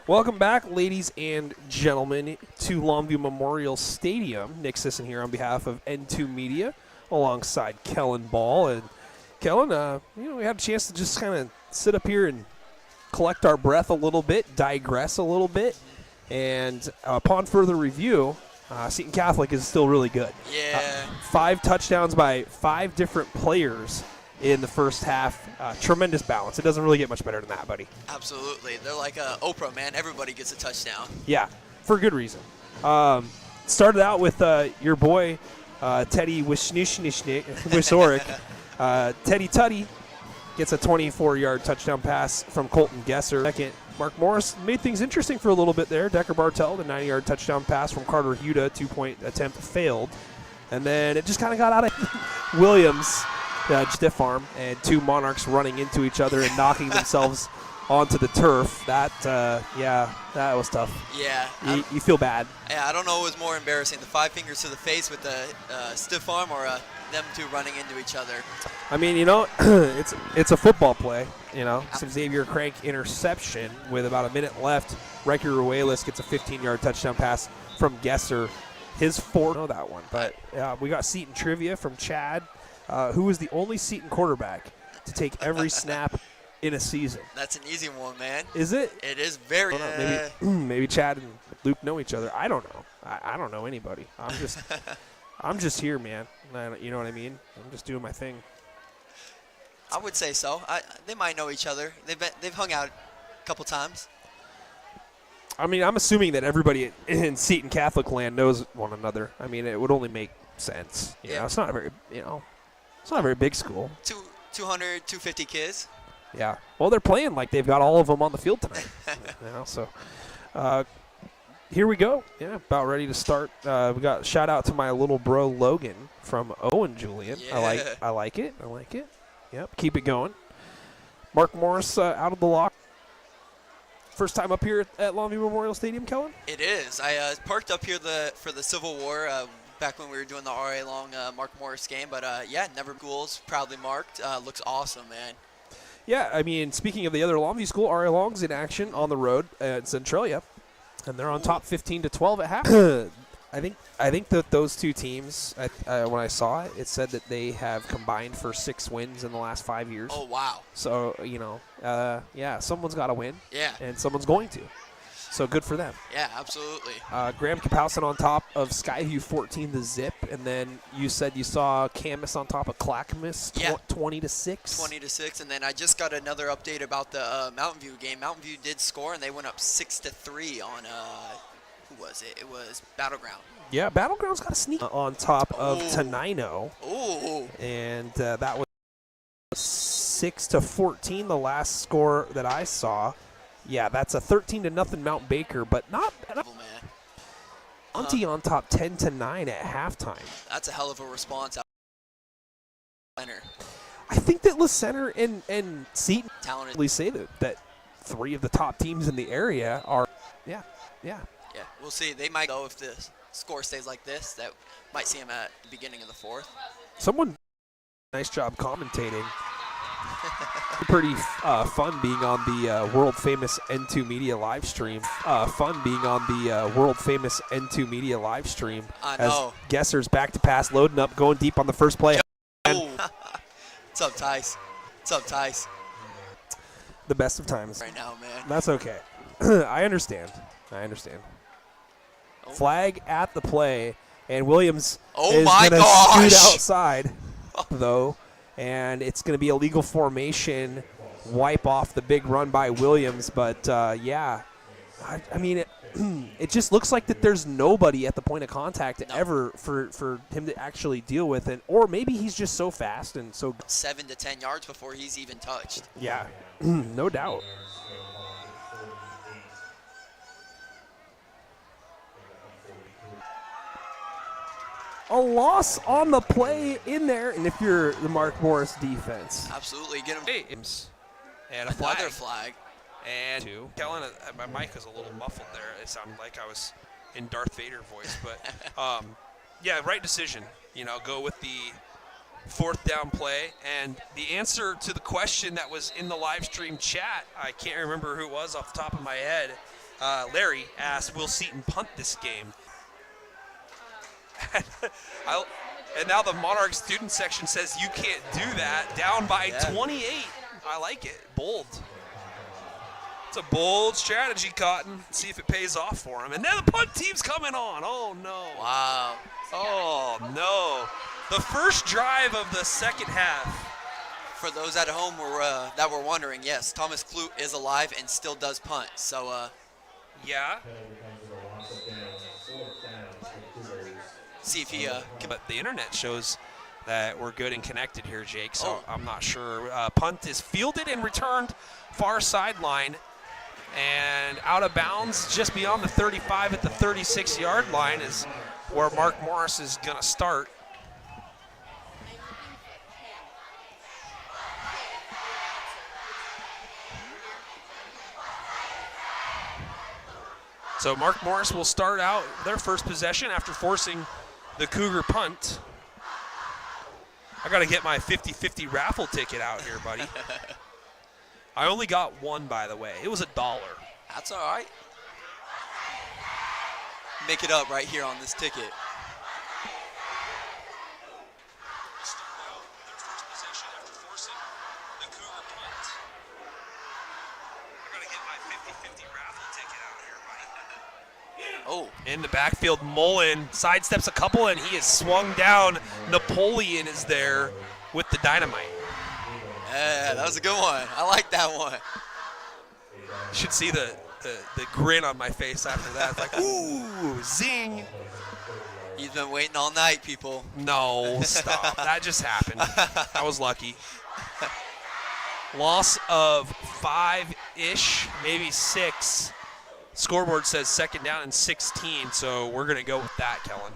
S1: Welcome back, ladies and gentlemen, to Longview Memorial Stadium. Nick Sisson here on behalf of N2 Media, alongside Kellen Ball. And Kellen, we had a chance to just kind of sit up here and collect our breath a little bit, digress a little bit, and upon further review, Seton Catholic is still really good.
S2: Yeah.
S1: 5 touchdowns by 5 different players in the first half. Tremendous balance. It doesn't really get much better than that, buddy.
S2: Absolutely. They're like Oprah, man. Everybody gets a touchdown.
S1: Yeah, for good reason. Started out with your boy, Teddy Wisoric. Teddy Tutty gets a 24-yard touchdown pass from Colton Gesser. Second, Mark Morris made things interesting for a little bit there. Decker Bartel, the 90-yard touchdown pass from Carter Huda, 2-point attempt failed. And then it just kind of got out of Williams. Stiff arm, and 2 Monarchs running into each other and knocking themselves onto the turf. That was tough.
S2: Yeah.
S1: You feel bad.
S2: Yeah, I don't know what was more embarrassing, the 5 fingers to the face with the stiff arm or them 2 running into each other.
S1: I mean, it's a football play, Some Xavier Crank interception with about a minute left. Riker Ruelas gets a 15-yard touchdown pass from Gesser. His 4th, know that one. But we got Seton trivia from Chad. Who was the only Seton quarterback to take every snap in a season?
S2: That's an easy one, man.
S1: Is it?
S2: It is very.
S1: Maybe Chad and Luke know each other. I don't know. I don't know anybody. I'm just here, man. You know what I mean? I'm just doing my thing.
S2: I would say so. They might know each other. They've hung out a couple times.
S1: I mean, I'm assuming that everybody in Seton Catholic land knows one another. I mean, it would only make sense. You know, it's not a very, it's not a very big school.
S2: 200, 250 kids.
S1: Yeah. Well, they're playing like they've got all of them on the field tonight. So here we go. Yeah, about ready to start. We got shout out to my little bro Logan from Owen Julian.
S2: Yeah.
S1: I like it. Yep. Keep it going. Mark Morris out of the lock. First time up here at Longview Memorial Stadium, Kellen?
S2: It is. I parked up here for the Civil War back when we were doing the RA Long Mark Morris game. But, never schools, proudly marked. Looks awesome, man.
S1: Yeah, I mean, speaking of the other Longview school, RA Long's in action on the road at Centralia. And they're on top 15-12 at half. I think that those 2 teams, when I saw it, it said that they have combined for 6 wins in the last 5 years.
S2: Oh, wow.
S1: So, someone's got to win.
S2: Yeah.
S1: And someone's going to. So good for them.
S2: Yeah, absolutely.
S1: Graham Kapowson on top of Skyview 14, the Zip. And then you said you saw Camas on top of Clackamas, 20-6.
S2: 20-6. And then I just got another update about the Mountain View game. Mountain View did score, and they went up 6-3 on who was it? It was Battleground.
S1: Yeah, Battleground's got a sneak on top of Tenino.
S2: Ooh.
S1: And that was 6-14, the last score that I saw. Yeah, that's a 13-0 Mount Baker, but not bad. Auntie on top 10-9 at halftime.
S2: That's a hell of a response.
S1: I think that La Center and Seton
S2: talented.
S1: Say that 3 of the top teams in the area are, yeah.
S2: Yeah, we'll see. They might go if the score stays like this. That might see them at the beginning of the 4th.
S1: Someone, nice job commentating. Pretty fun being on the world-famous N2 Media live stream. Fun being on the world-famous N2 Media live stream.
S2: I know.
S1: As Gesser's back to pass, loading up, going deep on the first play.
S2: What's up, Tice?
S1: The best of times.
S2: Right now, man.
S1: That's okay. I understand.
S2: Oh.
S1: Flag at the play, and Williams
S2: Oh
S1: is
S2: my
S1: going to
S2: gosh.
S1: scoot outside, though. And it's going to be a legal formation, wipe off the big run by Williams. But, I mean, it just looks like that there's nobody at the point of contact ever for him to actually deal with. Or maybe he's just so fast and so
S2: 7 to 10 yards before he's even touched.
S1: Yeah, no doubt. A loss on the play in there, and if you're the Mark Morris defense.
S2: Absolutely. Get him.
S1: And
S2: Another flag.
S1: And 2. Kellen, my mic was a little muffled there. It sounded like I was in Darth Vader voice. But, right decision. Go with the 4th down play. And the answer to the question that was in the live stream chat, I can't remember who it was off the top of my head, Larry asked, will Seton punt this game? And now the Monarch student section says you can't do that. Down by 28. I like it. Bold. It's a bold strategy, Cotton. See if it pays off for him. And then the punt team's coming on. Oh, no.
S2: Wow.
S1: Oh, no. The first drive of the second half.
S2: For those at home that were wondering, yes, Thomas Clute is alive and still does punt. So,
S1: yeah.
S2: See if he
S1: But the internet shows that we're good and connected here, Jake, so
S2: Oh.
S1: I'm not sure. Punt is fielded and returned far sideline and out of bounds just beyond the 35 at the 36-yard line is where Mark Morris is going to start. So Mark Morris will start out their first possession after forcing the Cougar punt. I got to get my 50-50 raffle ticket out here, buddy. I only got one, by the way. It was $1.
S2: That's all right. Make it up right here on this ticket. Oh.
S1: In the backfield, Mullen sidesteps a couple, and he is swung down. Napoleon is there with the dynamite.
S2: Yeah, that was a good one. I like that one.
S1: You should see the grin on my face after that. It's like, ooh, zing.
S2: He's been waiting all night, people.
S1: No, stop. That just happened. I was lucky. Loss of 5-ish, maybe 6. Scoreboard says second down and 16, so we're going to go with that, Kellen.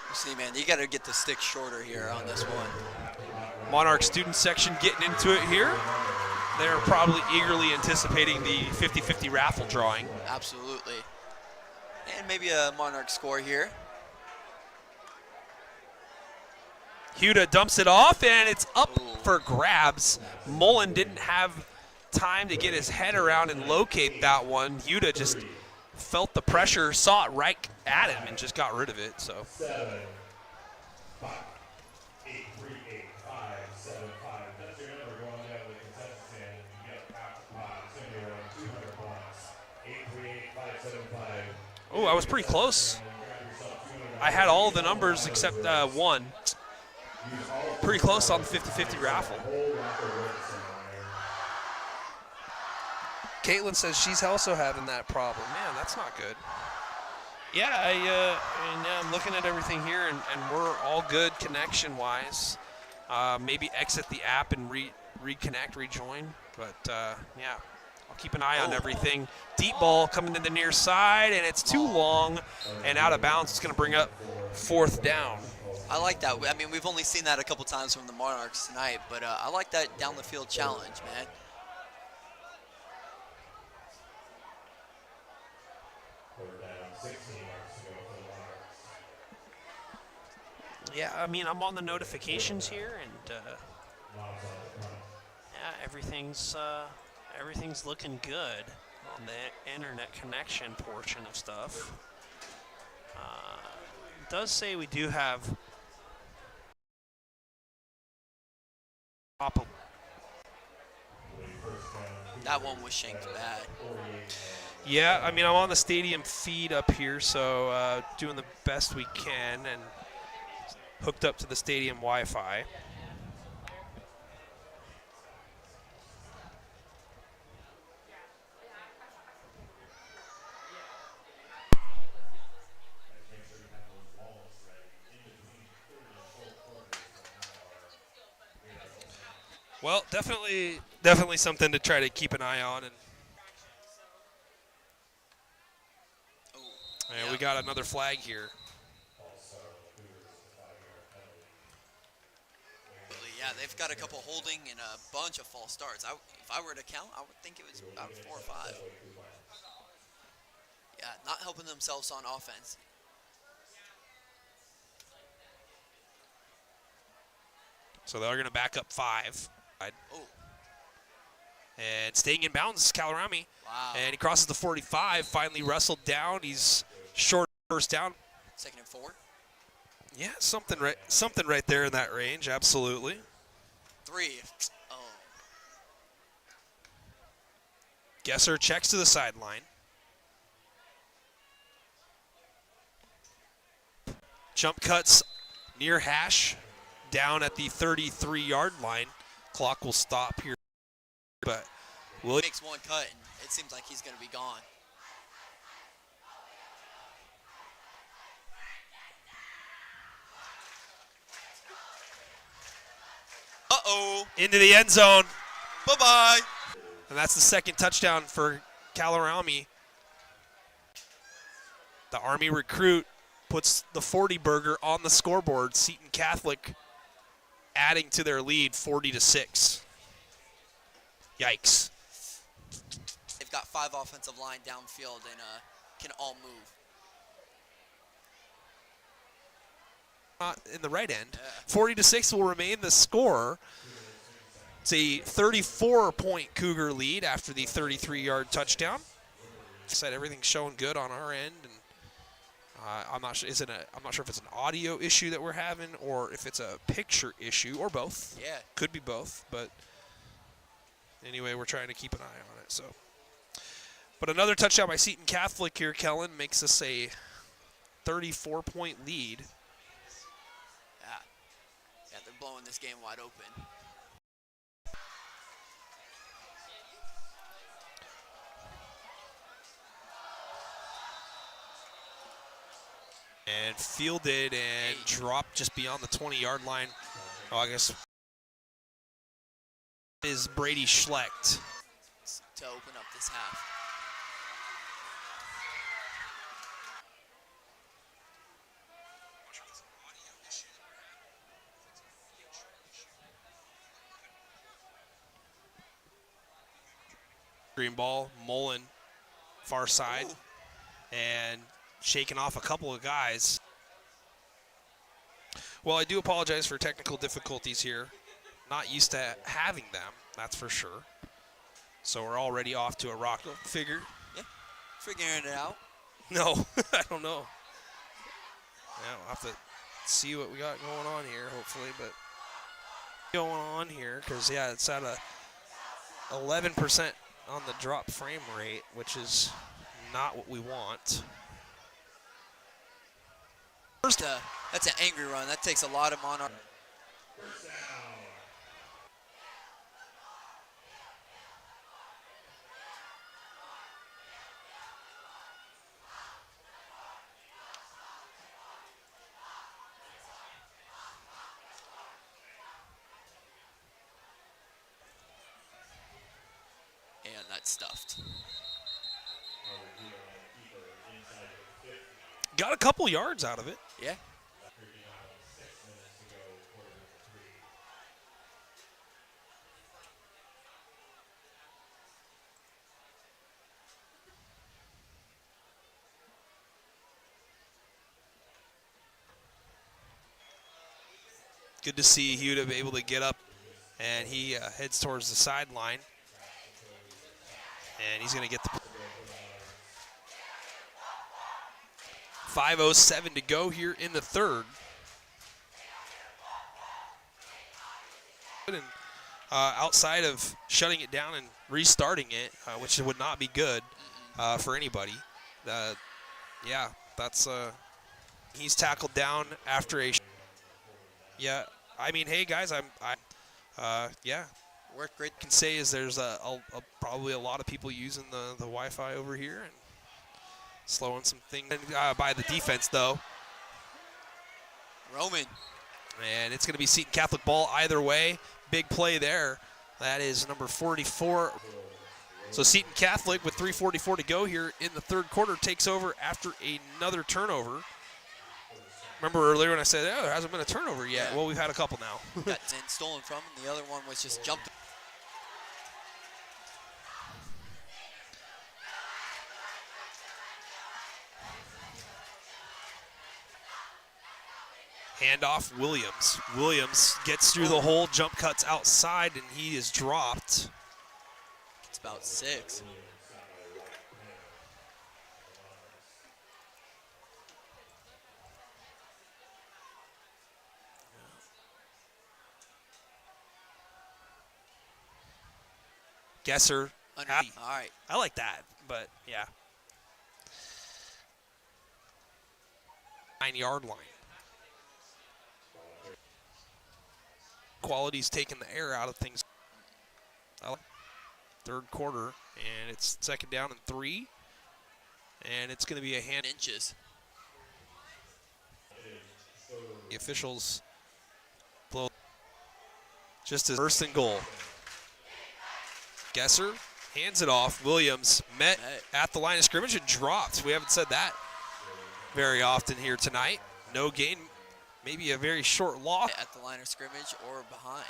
S2: You see, man, you got to get the stick shorter here on this one.
S1: Monarch student section getting into it here. They're probably eagerly anticipating the 50-50 raffle drawing.
S2: Absolutely. And maybe a Monarch score here.
S1: Huda dumps it off, and it's up for grabs. Mullen didn't have time to get his head around and locate that one. Huda just felt the pressure, saw it right at him, and just got rid of it. So.
S4: 7, 5, 8, 3, 8, 5, 7, 5. That's your number going down to the consensus stand. You get half the pot. It's going to be around 200 bucks. 8, 3, 8, 5, 7, 5.
S1: Oh, I was pretty close. I had all the numbers except one. Pretty close on the 50-50 raffle. Caitlin says she's also having that problem. Man, that's not good. Yeah, I'm looking at everything here, and we're all good connection-wise. Maybe exit the app and reconnect, rejoin. But, yeah, I'll keep an eye on everything. Deep ball coming to the near side, and it's too long and out of bounds. It's going to bring up 4th down.
S2: I like that. I mean, we've only seen that a couple times from the Monarchs tonight, but I like that down the field challenge, man.
S1: Yeah, I mean, I'm on the notifications here, and yeah, everything's looking good on the internet connection portion of stuff. It does say we do have
S2: That one was shanked bad.
S1: Yeah, I mean, I'm on the stadium feed up here, so doing the best we can and hooked up to the stadium Wi-Fi. Well, definitely something to try to keep an eye on. And
S2: Yeah.
S1: we got another flag here.
S2: Yeah, they've got a couple holding and a bunch of false starts. If I were to count, I would think it was about 4 or 5. Yeah, not helping themselves on offense.
S1: So they're going to back up 5.
S2: Oh.
S1: And staying in bounds, Calarami.
S2: Wow.
S1: And he crosses the 45, finally wrestled down. He's short first down.
S2: 2nd and 4.
S1: Yeah, something right there in that range, absolutely.
S2: 3. Oh.
S1: Gesser checks to the sideline. Jump cuts near hash, down at the 33-yard line. Clock will stop here, but will
S2: Makes one cut, and it seems like he's going to be gone. Uh-oh.
S1: into the end zone.
S2: Bye-bye.
S1: And that's the second touchdown for Calarami. The Army recruit puts the 40 burger on the scoreboard. Seton Catholic adding to their lead 40-6. Yikes.
S2: They've got 5 offensive line downfield and can all move.
S1: Not in the right end.
S2: Yeah.
S1: 40-6 will remain the score. It's a 34-point Cougar lead after the 33-yard touchdown. Said everything's showing good on our end, and I'm not sure. I'm not sure if it's an audio issue that we're having or if it's a picture issue or both.
S2: Yeah.
S1: Could be both, but anyway, we're trying to keep an eye on it. So, but another touchdown by Seton Catholic here, Kellen, makes us a 34-point lead.
S2: Yeah, they're blowing this game wide open.
S1: And fielded and dropped just beyond the 20-yard line. Oh, I guess is Brady Schlecht.
S2: To open up this half.
S1: Green ball, Mullen, far side,
S2: Ooh.
S1: and shaking off a couple of guys. Well, I do apologize for technical difficulties here. Not used to having them, that's for sure. So we're already off to a rock figure.
S2: Yeah, figuring it out.
S1: No, I don't know. Yeah, we'll have to see what we got going on here, hopefully. But going on here, because, yeah, it's at a 11% on the drop frame rate, which is not what we want.
S2: First, that's an angry run. That takes a lot of Monarch. And that's stuffed.
S1: Got a couple yards out of it.
S2: Yeah.
S1: Good to see Huda be able to get up, and he heads towards the sideline. And he's going to get the 5:07 to go here in the third. And outside of shutting it down and restarting it, which would not be good for anybody. Yeah, that's he's tackled down after a. Yeah, I mean, hey guys, yeah.
S2: Work great.
S1: Can say is there's probably a lot of people using the Wi-Fi over here and slowing some things by the defense though.
S2: Roman.
S1: And it's going to be Seton Catholic ball either way. Big play there. That is number 44. So Seton Catholic with 3:44 to go here in the third quarter takes over after another turnover. Remember earlier when I said, oh, there hasn't been a turnover yet?
S2: Yeah.
S1: Well, we've had a couple now.
S2: Got 10 stolen from him. The other one was just jumped.
S1: Handoff, Williams. Williams gets through the hole, jump cuts outside, and he is dropped.
S2: about 6.
S1: Guesser. Happy.
S2: All right.
S1: I like that, but yeah. 9-yard line. Quality's taking the air out of things. Third quarter, and it's 2nd down and 3. And it's going to be a hand.
S2: Inches.
S1: The officials blow just as 1st and goal. Guesser hands it off. Williams met at the line of scrimmage and dropped. We haven't said that very often here tonight. No gain, maybe a very short loss.
S2: At the line of scrimmage or behind.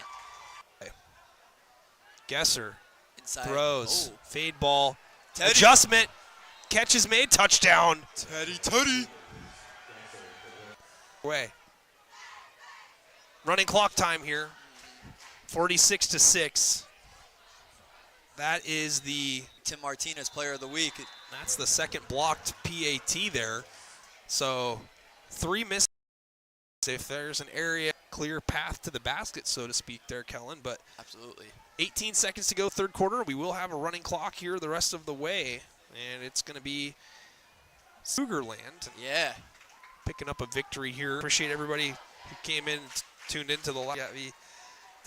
S1: Guesser
S2: Inside.
S1: throws,
S2: Oh.
S1: fade ball,
S2: Teddy.
S1: adjustment, catch is made, touchdown.
S2: Teddy.
S1: Way. Running clock time here, 46-6. That is
S2: Tim Martinez, Player of the Week.
S1: that's the 2nd blocked PAT there. So 3 misses. If there's an area, clear path to the basket, so to speak there, Kellen. But
S2: Absolutely.
S1: 18 seconds to go, 3rd quarter. We will have a running clock here the rest of the way, and it's going to be Cougar land.
S2: Yeah.
S1: Picking up a victory here. Appreciate everybody who came in, tuned into the live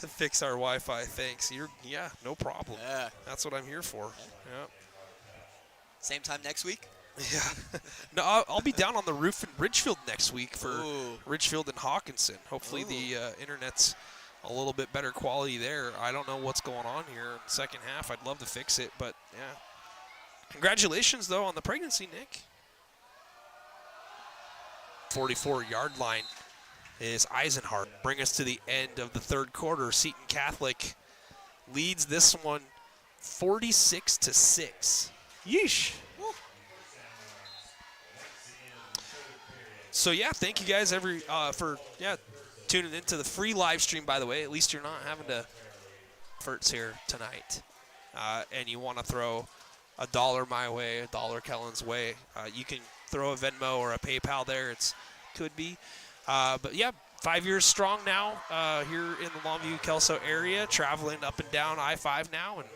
S1: to fix our Wi-Fi. Thanks. Yeah, no problem.
S2: Yeah.
S1: That's what I'm here for. Yeah.
S2: Same time next week?
S1: Yeah. No, I'll be down on the roof in Ridgefield next week for Ridgefield and Hawkinson. Hopefully the internet's a little bit better quality there. I don't know what's going on here in the 2nd half. I'd love to fix it, but yeah. Congratulations, though, on the pregnancy, Nick. 44-yard line is Eisenhart. Bring us to the end of the 3rd quarter. Seton Catholic leads this one 46-6. Yeesh. So yeah, thank you guys for tuning into the free live stream. By the way, at least you're not having to efforts here tonight, and you want to throw $1 my way, $1 Kellen's way. You can throw a Venmo or a PayPal there. Could be, but yeah, 5 years strong now here in the Longview Kelso area, traveling up and down I-5 now, and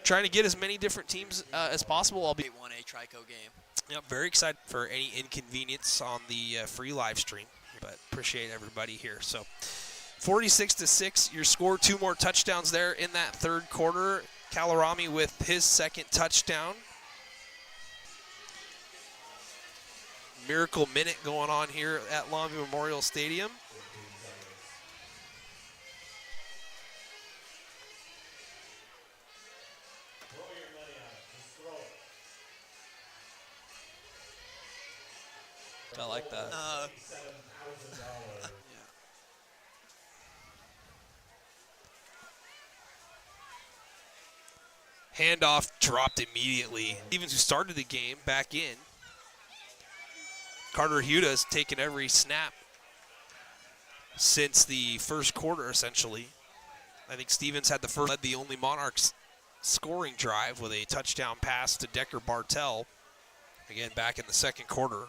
S1: trying to get as many different teams as possible. I'll be
S2: 1A Trico game.
S1: Yep, very excited for any inconvenience on the free live stream, but appreciate everybody here. So 46-6, your score. 2 more touchdowns there in that 3rd quarter. Kalarami with his 2nd touchdown. Miracle minute going on here at Longview Memorial Stadium. I like that. Handoff dropped immediately. Stevens, who started the game, back in. Carter Huda's taken every snap since the 1st quarter, essentially. I think Stevens had led the only Monarchs scoring drive with a touchdown pass to Decker Bartel. Again, back in the 2nd quarter.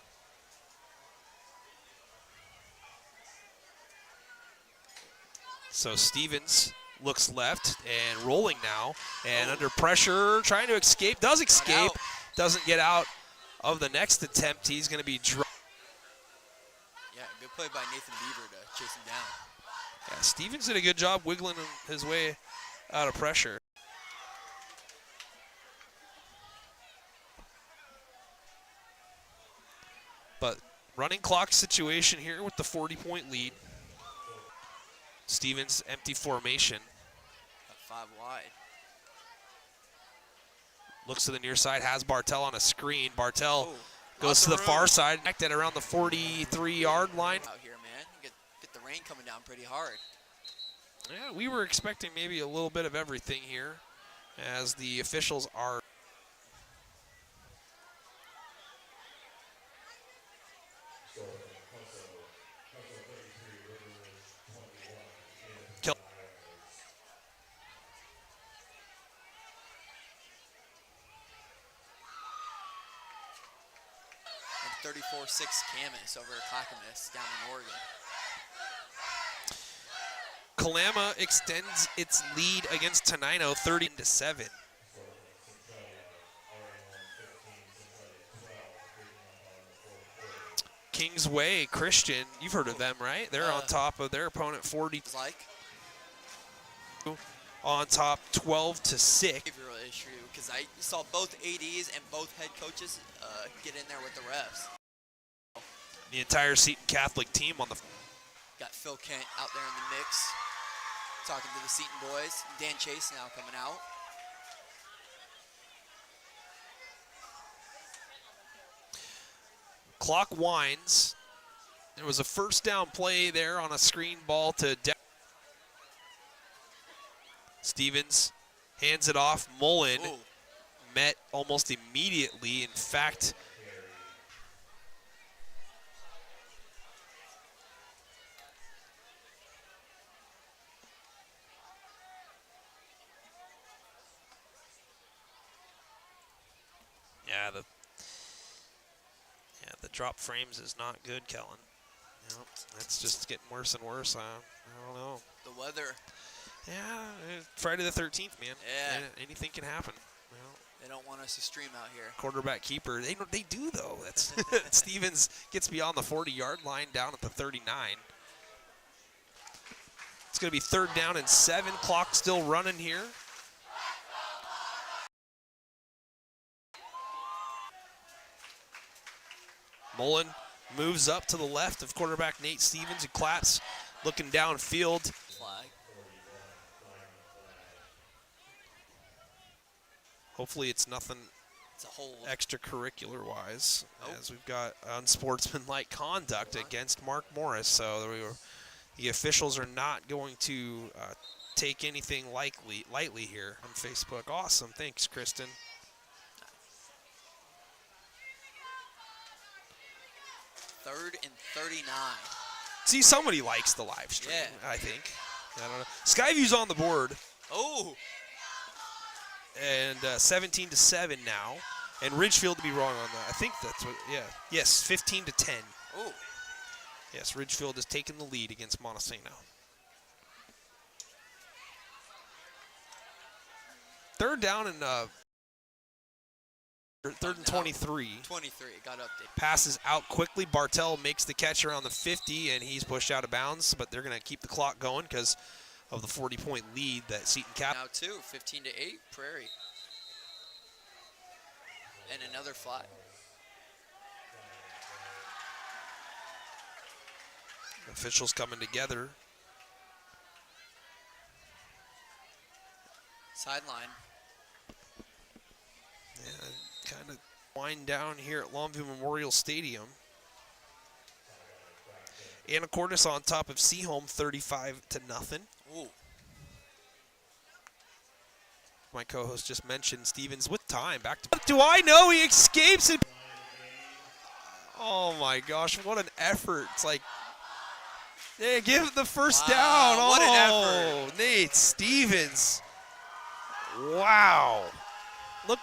S1: So Stevens looks left and rolling now, and under pressure, trying to escape. Does escape, doesn't get out of the next attempt. He's going to be dropped.
S2: Yeah, good play by Nathan Beaver to chase him down.
S1: Yeah, Stevens did a good job wiggling his way out of pressure. But running clock situation here with the 40-point lead. Stevens empty formation.
S2: 5 wide.
S1: Looks to the near side, has Bartel on a screen. Bartel goes to the far side, connected around the 43-yard line.
S2: Out here, man. You get the rain coming down pretty hard.
S1: Yeah, we were expecting maybe a little bit of everything here as the officials are.
S2: 34-6 Camas over Clackamas down in Oregon.
S1: Kalama extends its lead against Tenino 30-7. Kingsway Christian, you've heard of them, right? They're on top of their opponent 40.
S2: Like
S1: On top 12-6.
S2: behavioral issue, because I saw both ADs and both head coaches get in there with the refs.
S1: The entire Seton Catholic team on the.
S2: Got Phil Kent out there in the mix, talking to the Seton boys. Dan Chase now coming out.
S1: Clock winds. There was a first down play there on a screen ball to Stevens. Hands it off. Mullen met almost immediately. In fact, the drop frames is not good, Kellen. Yep, that's just getting worse and worse. I don't know.
S2: The weather.
S1: Yeah, Friday the 13th, man.
S2: Yeah.
S1: Anything can happen. Well,
S2: they don't want us to stream out here.
S1: Quarterback keeper. They do, though. That's Stevens gets beyond the 40-yard line down at the 39. It's going to be 3rd down and 7. Clock still running here. Mullen moves up to the left of quarterback Nate Stevens, who claps, looking downfield.
S2: Flag.
S1: Hopefully it's nothing
S2: It's a hold.
S1: extracurricular-wise, as we've got unsportsmanlike conduct against Mark Morris. So the officials are not going to take anything lightly here on Facebook. Awesome. Thanks, Kristen.
S2: Third and 39.
S1: See, somebody likes the live stream,
S2: Yeah.
S1: I think. I don't know. Skyview's on the board.
S2: Oh,
S1: And 17-7 now. And Ridgefield to be wrong on that. I think that's what, yeah. Yes, 15-10.
S2: oh.
S1: Yes, Ridgefield has taken the lead against Montesano. 3rd down and 3rd and 23.
S2: 23, got updated.
S1: Passes out quickly. Bartel makes the catch around the 50, and he's pushed out of bounds, but they're going to keep the clock going because of the 40-point lead that Seton Catholic.
S2: Now 15-8, Prairie. And another flag.
S1: Officials coming together.
S2: Sideline.
S1: And kind of wind down here at Longview Memorial Stadium. Anacortes on top of Seaholm 35-0.
S2: Ooh.
S1: My co-host just mentioned Stevens with time. Back to. Do I know he escapes it? Oh my gosh, what an effort. It's like, yeah, give it the first down. Oh,
S2: what an effort.
S1: Nate Stevens. Wow. Look.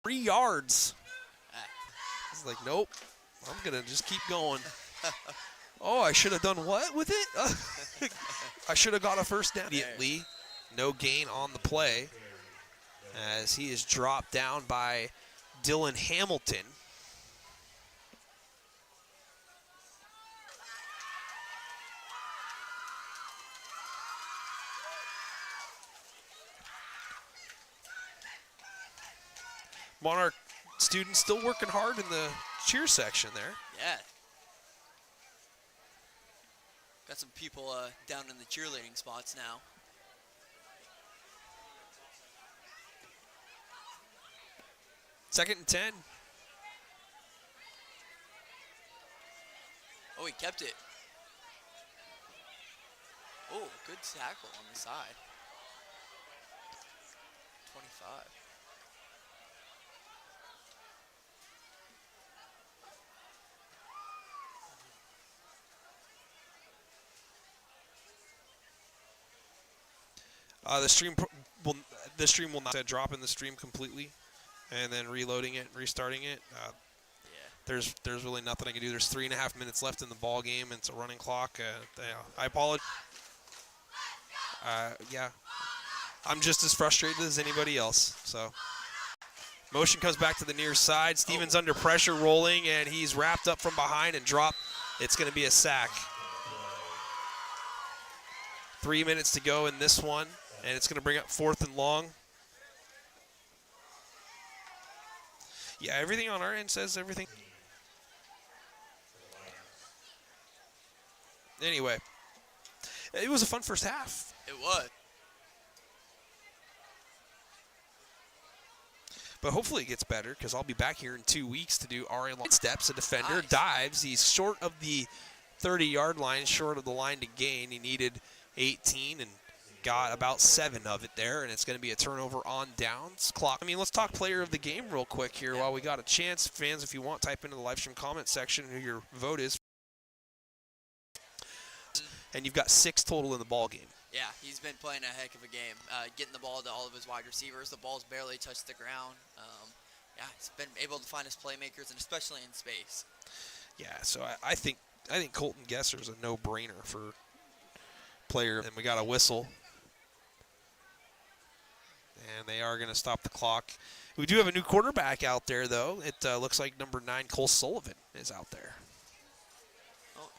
S1: 3 yards. It's like, nope. I'm going to just keep going. Oh, I should have done what with it? I should have got a first down. Immediately, no gain on the play as he is dropped down by Dylan Hamilton. Monarch students still working hard in the cheer section there.
S2: Yeah. Got some people down in the cheerleading spots now.
S1: Second and 10.
S2: Oh, he kept it. Oh, good tackle on the side. 25.
S1: The stream will not drop in the stream completely, and then reloading it, restarting it. there's really nothing I can do. There's 3.5 minutes left in the ball game, and it's a running clock. I apologize. Yeah, I'm just as frustrated as anybody else. So motion comes back to the near side. Stevens under pressure, rolling, and he's wrapped up from behind and dropped. It's going to be a sack. 3 minutes to go in this one, and it's going to bring up 4th and long. Yeah, everything on our end says everything. Anyway, it was a fun first half.
S2: It was.
S1: But hopefully it gets better, because I'll be back here in 2 weeks to do RA long steps. A defender
S2: Nice.
S1: dives. He's short of the 30-yard line, short of the line to gain. He needed 18 and got about 7 of it there, and it's going to be a turnover on downs. Clock. I mean, let's talk player of the game real quick here while we got a chance. Fans, if you want, type into the live stream comment section who your vote is. And you've got 6 total in the ball game.
S2: Yeah, he's been playing a heck of a game, getting the ball to all of his wide receivers. The ball's barely touched the ground. Yeah, he's been able to find his playmakers, and especially in space.
S1: Yeah, so I think Colton Gesser's a no-brainer for player. And we got a whistle. And they are going to stop the clock. We do have a new quarterback out there, though. It looks like number 9, Cole Sullivan, is out there.
S2: Oh.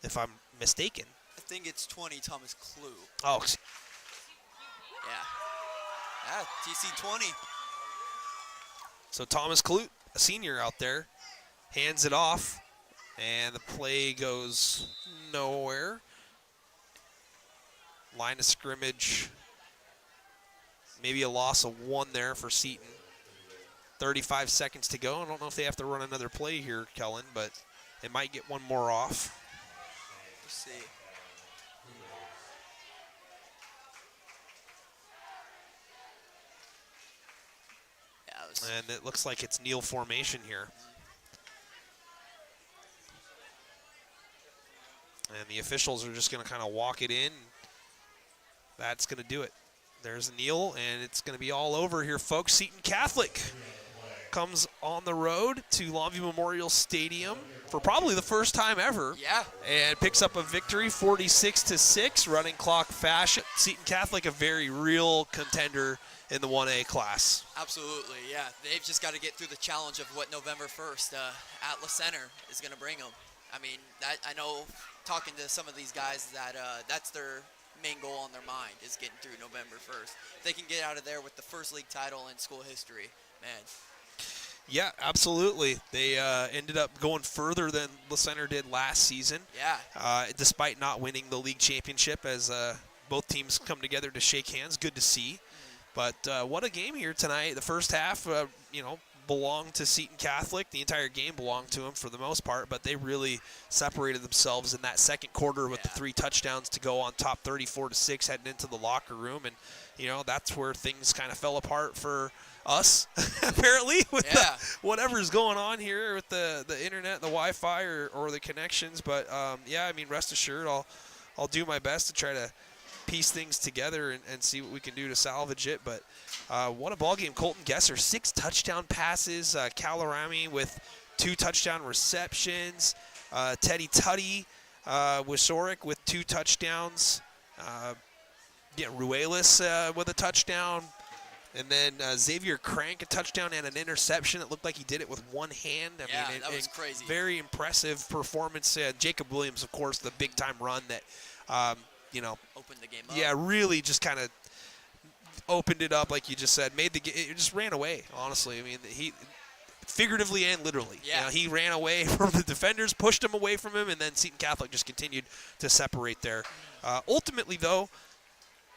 S1: If I'm mistaken.
S2: I think it's 20, Thomas Clue.
S1: Oh,
S2: Yeah. Yeah, TC 20.
S1: so Thomas Clute, a senior out there, hands it off, and the play goes nowhere. Line of scrimmage. Maybe a loss of 1 there for Seton. 35 seconds to go. I don't know if they have to run another play here, Kellen, but they might get 1 more off.
S2: Let's see.
S1: And it looks like it's kneel formation here. And the officials are just going to kind of walk it in. That's going to do it. There's a kneel, and it's going to be all over here, folks. Seton Catholic comes on the road to Longview Memorial Stadium for probably the first time ever.
S2: Yeah.
S1: And picks up a victory, 46-6, running clock fashion. Seton Catholic, a very real contender in the 1A class.
S2: Absolutely, yeah. They've just got to get through the challenge of what November 1st at La Center is going to bring them. I mean, I know talking to some of these guys that that's their main goal on their mind is getting through November 1st. If they can get out of there with the first league title in school history, man.
S1: Yeah, absolutely. They ended up going further than La Center did last season.
S2: Yeah.
S1: Despite not winning the league championship, as both teams come together to shake hands. Good to see. But what a game here tonight. The first half, belonged to Seton Catholic. The entire game belonged to them for the most part, but they really separated themselves in that second quarter with the 3 touchdowns to go on top, 34-6, heading into the locker room. And, that's where things kind of fell apart for us, apparently, with whatever's going on here with the internet, the Wi-Fi, or the connections. But, rest assured, I'll do my best to try to piece things together and see what we can do to salvage it. But what a ball game. Colton Gesser, 6 touchdown passes. Calarami with 2 touchdown receptions. Teddy Tutty Wisoric with 2 touchdowns. Ruelas with a touchdown. And then Xavier Crank, a touchdown and an interception. It looked like he did it with 1 hand. I mean,
S2: that was crazy.
S1: Very impressive performance. Jacob Williams, of course, the big-time run that
S2: opened the game up.
S1: Yeah, really just kind of opened it up, like you just said. It just ran away, honestly. I mean, he figuratively and literally.
S2: Yeah.
S1: He ran away from the defenders, pushed them away from him, and then Seton Catholic just continued to separate there. Ultimately, though,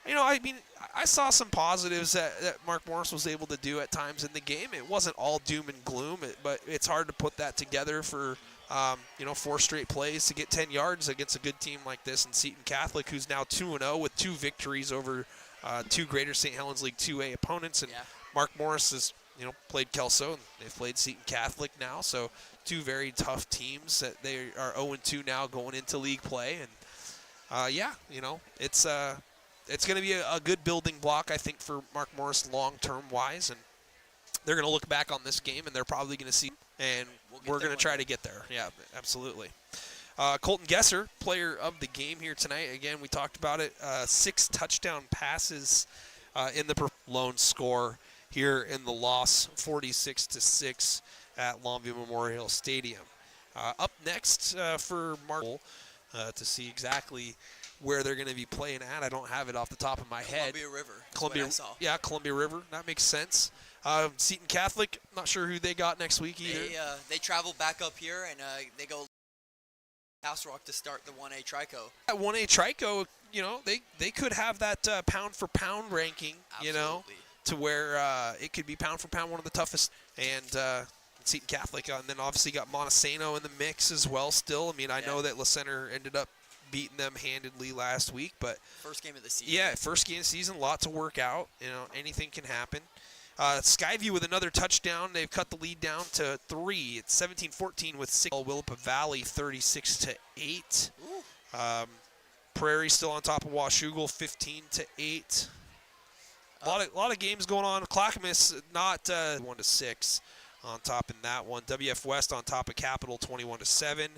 S1: I saw some positives that Mark Morris was able to do at times in the game. It wasn't all doom and gloom, but it's hard to put that together for 4 straight plays to get 10 yards against a good team like this in Seton Catholic, who's now 2-0 with 2 victories over 2 Greater St. Helens League 2A opponents. And Mark Morris has, played Kelso, and they've played Seton Catholic now. So 2 very tough teams that they are 0-2 now going into league play. And, it's going to be a good building block, I think, for Mark Morris long-term wise. And they're going to look back on this game and they're probably going to see, and we're going to try to get there. Yeah, absolutely. Colton Gesser, player of the game here tonight. Again, we talked about it. 6 touchdown passes in the lone score here in the loss, 46-6 at Longview Memorial Stadium. Up next for Mark to see exactly where they're going to be playing at. I don't have it off the top of my head.
S2: Columbia River.
S1: Yeah, Columbia River. That makes sense. Seton Catholic, not sure who they got next week either.
S2: They travel back up here, and they go Castle Rock to start the 1A Trico.
S1: At 1A Trico, you know, they could have that pound for pound ranking, you know, to where it could be pound for pound one of the toughest. And Seton Catholic, and then obviously got Montesano in the mix as well still. I mean, I know that La Center ended up beating them handedly last week, but
S2: first game of the season.
S1: Yeah, first game of the season, a lot to work out. You know, anything can happen. Skyview with another touchdown. They've cut the lead down to 3. It's 17-14 with 6. Willapa Valley 36-8. Prairie still on top of Washougal 15-8. A lot of games going on. Clackamas not 1-6 on top in that one. WF West on top of Capital 21-7.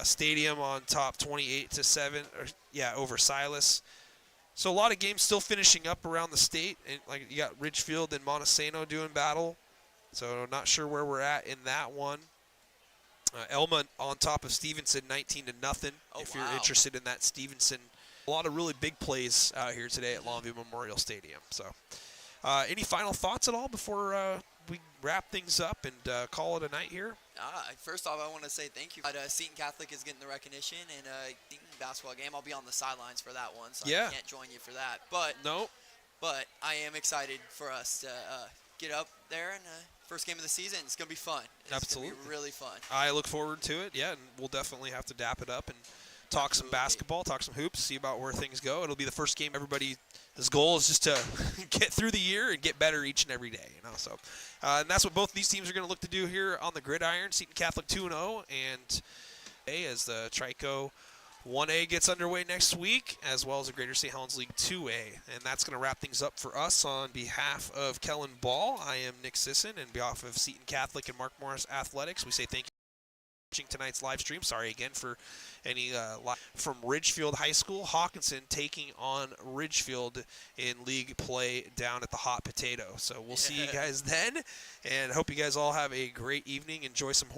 S1: Stadium on top 28-7. Over Silas. So a lot of games still finishing up around the state, and like you got Ridgefield and Montesano doing battle. So not sure where we're at in that one. Elma on top of Stevenson 19-0. If you're interested in that Stevenson, a lot of really big plays out here today at Longview Memorial Stadium. So any final thoughts at all before we wrap things up and call it a night here?
S2: First off, I want to say thank you. Seton Catholic is getting the recognition, and Seton basketball game. I'll be on the sidelines for that one, so I can't join you for that. But I am excited for us to get up there and first game of the season. It's gonna be fun. It's gonna be really fun.
S1: I look forward to it. Yeah, and we'll definitely have to dap it up and talk some basketball, talk some hoops, see about where things go. It'll be the first game. Everybody's goal is just to get through the year and get better each and every day. You know, so and that's what both these teams are going to look to do here on the gridiron. Seton Catholic 2-0, and as the Trico 1A gets underway next week, as well as the Greater St. Helens League 2A, and that's going to wrap things up for us. On behalf of Kellen Ball, I am Nick Sisson, and on behalf of Seton Catholic and Mark Morris Athletics, we say thank you for watching tonight's live stream. Sorry again for any from Ridgefield High School. Hawkinson taking on Ridgefield in league play down at the Hot Potato. So we'll see you guys then, and hope you guys all have a great evening. Enjoy some